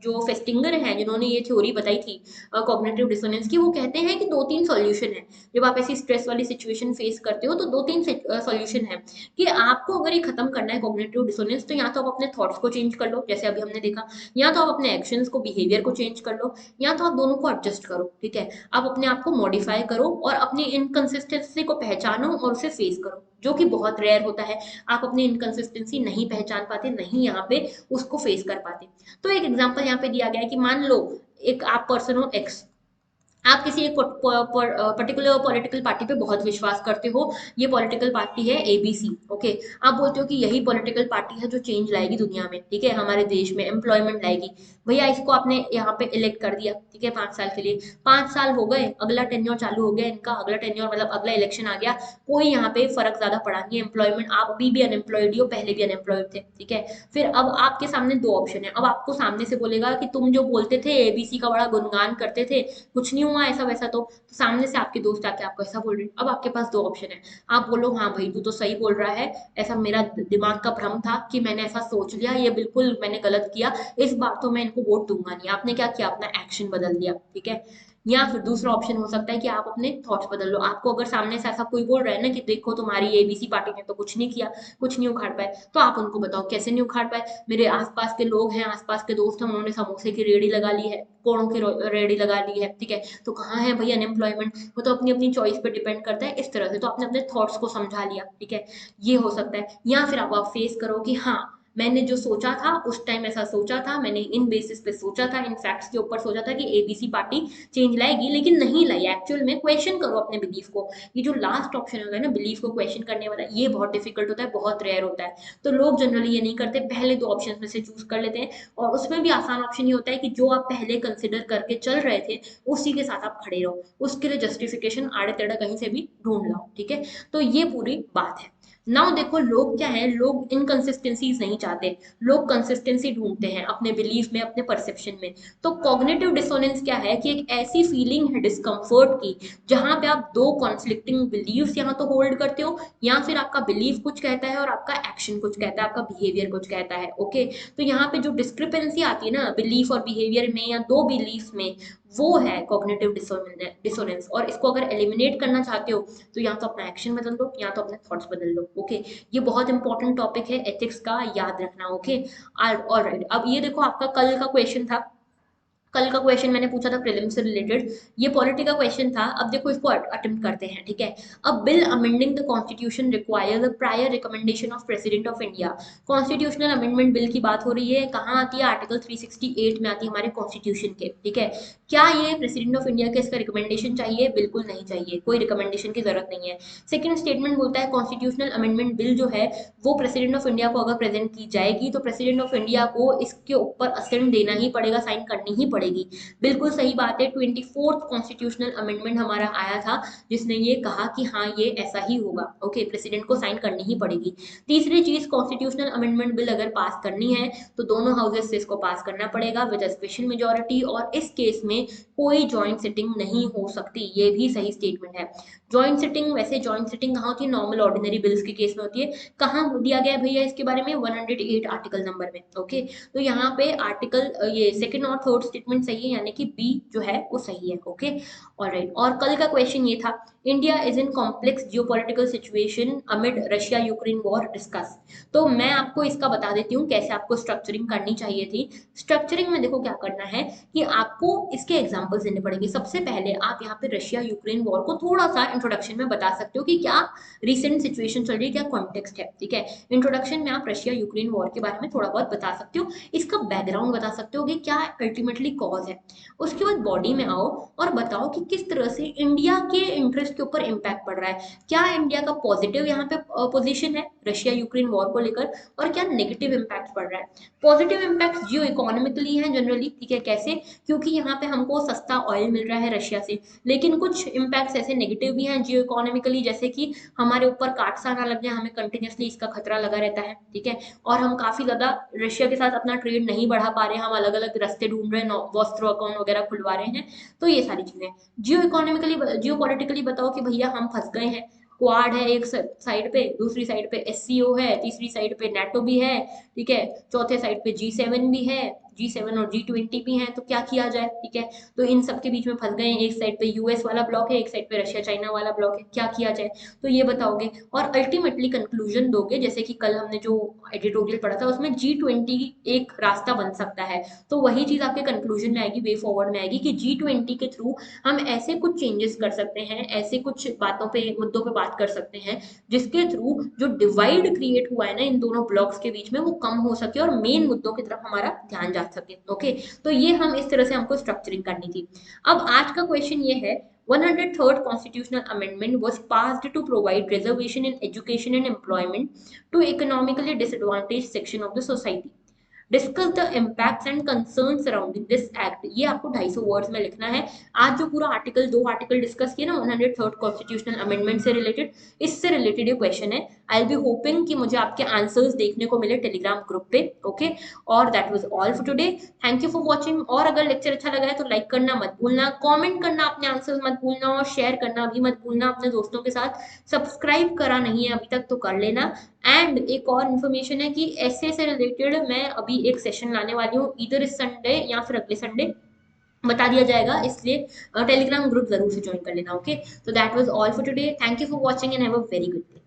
जो फेस्टिंगर हैं जिन्होंने ये थ्योरी बताई थी कॉग्निटिव डिसोनेंस की, वो कहते हैं कि दो तीन सॉल्यूशन है। जब आप ऐसी स्ट्रेस वाली सिचुएशन फेस करते हो तो दो तीन सॉल्यूशन है कि आपको अगर ये खत्म करना है कॉग्निटिव डिसोनेंस, तो या तो आप अपने थॉट्स को चेंज कर लो जैसे अभी हमने देखा, या तो आप अपने एक्शंस को, बिहेवियर को चेंज कर लो, या तो आप दोनों को एडजस्ट करो, ठीक है। आप अपने आप को मॉडिफाई करो और अपनी इनकंसिस्टेंसी को पहचानो और उसे फेस करो, जो कि बहुत रेयर होता है। आप अपनी इनकंसिस्टेंसी नहीं पहचान पाते, नहीं यहाँ पे उसको फेस कर पाते। तो एक एग्जांपल यहाँ पे दिया गया है कि मान लो एक आप पर्सन हो एक्स, आप किसी एक पर्टिकुलर पॉलिटिकल पार्टी पे बहुत विश्वास करते हो, ये पॉलिटिकल पार्टी है एबीसी। ओके, आप बोलते हो कि यही पॉलिटिकल पार्टी है जो चेंज लाएगी दुनिया में, ठीक है, हमारे देश में एम्प्लॉयमेंट लाएगी। भैया इसको आपने यहाँ पे इलेक्ट कर दिया, ठीक है, 5 साल के लिए, 5 साल हो गए, अगला टेन्योर चालू हो गया इनका, अगला टेन्योर मतलब अगला इलेक्शन आ गया, कोई यहाँ पे फर्क ज्यादा पड़ा नहीं, एम्प्लॉयमेंट, आप अभी भी अनएम्प्लॉयड हो, पहले भी अनएम्प्लॉयड थे, ठीक है। फिर अब आपके सामने दो ऑप्शन है, अब आपको सामने से बोलेगा कि तुम जो बोलते थे एबीसी का बड़ा गुणगान करते थे, कुछ नहीं हुआ ऐसा वैसा, तो सामने से आपके दोस्त आके आपको ऐसा बोल रहे हैं। अब आपके पास दो ऑप्शन है, आप बोलो हाँ भाई तू तो सही बोल रहा है, ऐसा मेरा दिमाग का भ्रम था कि मैंने ऐसा सोच लिया, ये बिल्कुल मैंने गलत किया, इस बार तो मैं इनको वोट दूंगा नहीं। आपने क्या किया, अपना एक्शन बदल दिया, ठीक है। या फिर दूसरा ऑप्शन हो सकता है कि आप अपने थॉट्स बदल लो, आपको अगर सामने से ऐसा कोई बोल रहा है ना कि देखो तुम्हारी एबीसी पार्टी ने तो कुछ नहीं किया, कुछ नहीं उखाड़ पाए, तो आप उनको बताओ कैसे नहीं उखाड़ पाए। मेरे आसपास के लोग हैं, आसपास के दोस्त हैं, उन्होंने समोसे की रेडी लगा ली है, कोड़ों की रेडी लगा ली है, ठीक है, तो कहाँ है भाई अनएम्प्लॉयमेंट, वो तो अपनी अपनी चॉइस पे डिपेंड करता है, इस तरह से। तो आपने अपने थॉट्स को समझा लिया, ठीक है, ये हो सकता है। या फिर आप फेस करो कि हाँ मैंने जो सोचा था उस टाइम ऐसा सोचा था, मैंने इन बेसिस पे सोचा था, इन फैक्ट्स के ऊपर सोचा था कि एबीसी पार्टी चेंज लाएगी, लेकिन नहीं लाई एक्चुअल में। क्वेश्चन करो अपने बिलीफ को। ये जो लास्ट ऑप्शन होता है ना बिलीफ को क्वेश्चन करने वाला, ये बहुत डिफिकल्ट होता है, बहुत रेयर होता है, तो लोग जनरली ये नहीं करते, पहले दो ऑप्शन में से चूज कर लेते हैं। और उसमें भी आसान ऑप्शन ये होता है कि जो आप पहले कंसिडर करके चल रहे थे उसी के साथ आप खड़े रहो, उसके लिए जस्टिफिकेशन आड़े टेढ़े कहीं से भी ढूंढ लाओ, ठीक है। तो ये पूरी बात है। नाउ देखो लोग क्या है, लोग इनकंसिस्टेंसीज नहीं चाहते, लोग कंसिस्टेंसी ढूंढते हैं अपने बिलीफ में, अपने परसेप्शन में। तो कॉग्निटिव डिसोनेंस क्या है कि एक ऐसी फीलिंग है डिस्कम्फर्ट की जहां पे आप दो कॉन्फ्लिक्टिंग बिलीव्स यहाँ तो होल्ड करते हो, या फिर आपका बिलीफ कुछ कहता है और आपका एक्शन कुछ कहता है, आपका बिहेवियर कुछ कहता है। ओके, तो यहाँ पे जो डिस्क्रिपेंसी आती है ना बिलीफ और बिहेवियर में, या दो बिलीफ में, वो है कॉग्निटिव डिसोनेंस। और इसको अगर एलिमिनेट करना चाहते हो तो या तो अपना एक्शन बदल लो, या तो अपने थॉट्स बदल लो। ओके, ये बहुत इंपॉर्टेंट टॉपिक है एथिक्स का, याद रखना। ओके, ऑलराइट, अब ये देखो आपका कल का क्वेश्चन था कल का क्वेश्चन मैंने पूछा था प्रीलिम्स से रिलेटेड, ये पॉलिटी का क्वेश्चन था। अब देखो इसको अटेम्प्ट करते हैं, ठीक है। अब bill amending the constitution require the prior recommendation of president of India. Constitutional amendment bill की बात हो रही है, कहाँ आती है? आर्टिकल 368 में आती है हमारे कॉन्स्टिट्यूशन के, ठीक है। क्या ये प्रेसिडेंट ऑफ इंडिया के इसका रिकमेंडेशन चाहिए? बिल्कुल नहीं चाहिए, कोई रिकमेंडेशन की जरूरत नहीं है। सेकंड स्टेटमेंट बोलता है कॉन्स्टिट्यूशनल अमेंडमेंट बिल जो है वो प्रेसिडेंट ऑफ इंडिया को अगर प्रेजेंट की जाएगी तो प्रेसिडेंट ऑफ इंडिया को इसके ऊपर असेंट देना ही पड़ेगा, साइन करनी ही पड़ेगी। बिल्कुल सही बात है। 24th कॉन्स्टिट्यूशनल अमेंडमेंट हमारा आया था जिसने ये कहा कि हाँ ये ऐसा ही होगा, ओके, प्रेसिडेंट को साइन करनी ही पड़ेगी। तीसरी चीज, कॉन्स्टिट्यूशनल अमेंडमेंट बिल अगर पास करनी है तो दोनों हाउसेस से इसको पास करना पड़ेगा विद स्पेशल मेजोरिटी, और इस केस में कोई ज्वाइंट सिटिंग नहीं हो सकती, ये भी सही स्टेटमेंट है। ज्वाइंट सिटिंग, वैसे ज्वाइंट सिटिंग कहाँ होती है? नॉर्मल ऑर्डिनरी बिल्स के केस में होती है। कहाँ दिया गया है भैया इसके बारे में? 108 आर्टिकल नंबर में, ओके। तो यहाँ पे आर्टिकल ये सेकंड और थर्ड स्टेटमेंट सही है, यानी कि बी जो है वो सही है, ओके। ऑलराइट, और कल का क्वेश्चन ये था, India is in complex geopolitical situation amid Russia Ukraine war, discuss. तो मैं आपको इसका बता देती हूँ कैसे आपको स्ट्रक्चरिंग करनी चाहिए थी। स्ट्रक्चरिंग में देखो क्या करना है कि आपको इसके एग्जांपल्स देने पड़ेंगे। सबसे पहले आप यहाँ पे रशिया यूक्रेन वॉर को थोड़ा सा इंट्रोडक्शन में बता सकते हो कि क्या रिसेंट सिचुएशन चल रही है, क्या कॉन्टेक्स्ट है, ठीक है। इंट्रोडक्शन में आप रशिया यूक्रेन वॉर के बारे में थोड़ा बहुत बता सकते हो, इसका बैकग्राउंड बता सकते हो कि क्या अल्टीमेटली कॉज है। उसके बाद बॉडी में आओ और बताओ कि किस तरह से इंडिया के इंटरेस्ट के ऊपर इम्पैक्ट पड़ रहा है। क्या इंडिया का पॉजिटिव यहाँ पे पोजीशन है रशिया यूक्रेन वॉर को लेकर, और क्या नेगेटिव इम्पैक्ट पड़ रहा है। पॉजिटिव इम्पैक्ट जियो इकोनॉमिकली है जनरली, ठीक है। कैसे? क्योंकि यहाँ पे हमको सस्ता ऑयल मिल रहा है रशिया से। लेकिन कुछ इम्पैक्ट्स ऐसे नेगेटिव भी हैं जियो इकोनॉमिकली, जैसे कि हमारे ऊपर काटसा ना लग जाए, हमें कंटिन्यूसली इसका खतरा लगा रहता है, ठीक है। और हम काफी ज्यादा रशिया के साथ अपना ट्रेड नहीं बढ़ा पा रहे हैं, हम अलग अलग रास्ते ढूंढ रहे हैं, वॉस्त्रो अकाउंट वगैरह खुलवा रहे हैं। तो ये सारी चीजें जियो इकोनॉमिकली, जियो पॉलिटिकली बताओ कि भैया हम फंस गए हैं। क्वाड है एक साइड पे, दूसरी साइड पे एससीओ है, तीसरी साइड पे नाटो भी है, ठीक है। चौथे साइड पे G7 भी है, G7 और G20 भी है। तो क्या किया जाए, ठीक है। तो इन सब के बीच में फंस गए हैं, एक साइड पे यूएस वाला ब्लॉक है, एक साइड पे रशिया चाइना वाला ब्लॉक है, क्या किया जाए। तो ये बताओगे और अल्टीमेटली कंक्लूजन दोगे, जैसे कि कल हमने जो एडिटोरियल पढ़ा था उसमें G20 एक रास्ता बन सकता है। तो वही चीज आपके कंक्लूजन में आएगी, वे फॉरवर्ड में आएगी कि G20 के थ्रू हम ऐसे कुछ चेंजेस कर सकते हैं, ऐसे कुछ बातों पे, मुद्दों पे बात कर सकते हैं जिसके थ्रू जो डिवाइड क्रिएट हुआ है ना इन दोनों ब्लॉक्स के बीच में वो कम हो सके और मेन मुद्दों की तरफ हमारा ध्यान जा सके, ओके। तो ये हम इस तरह से हमको स्ट्रक्चरिंग करनी थी। अब आज का क्वेश्चन ये है, 103rd constitutional amendment was passed to provide reservation in education and employment to economically disadvantaged section of the society. Discuss the impacts and concern surrounding this act. ये आपको 250 वर्ड्स में लिखना है। आज जो पूरा आर्टिकल, दो आर्टिकल डिस्कस किए ना 103rd कॉन्स्टिट्यूशनल अमेंडमेंट से रिलेटेड, इससे रिलेटेड ये क्वेश्चन है। आई बी होपिंग कि मुझे आपके आंसर्स देखने को मिले टेलीग्राम ग्रुप पे, ओके। और that was all for today. Thank you for watching. और अगर लेक्चर अच्छा लगा है तो लाइक करना मत भूलना, कमेंट करना अपने आंसर्स मत भूलना, और शेयर करना भी मत भूलना अपने दोस्तों के साथ। सब्सक्राइब करा नहीं है अभी तक तो कर लेना। एंड एक और इन्फॉर्मेशन है कि ऐसे से रिलेटेड मैं अभी एक सेशन लाने वाली हूँ, इधर इस संडे या फिर अगले संडे, बता दिया जाएगा, इसलिए टेलीग्राम ग्रुप जरूर से ज्वाइन कर लेना, ओके। तो that was all for today. Thank you for watching and have a very good day.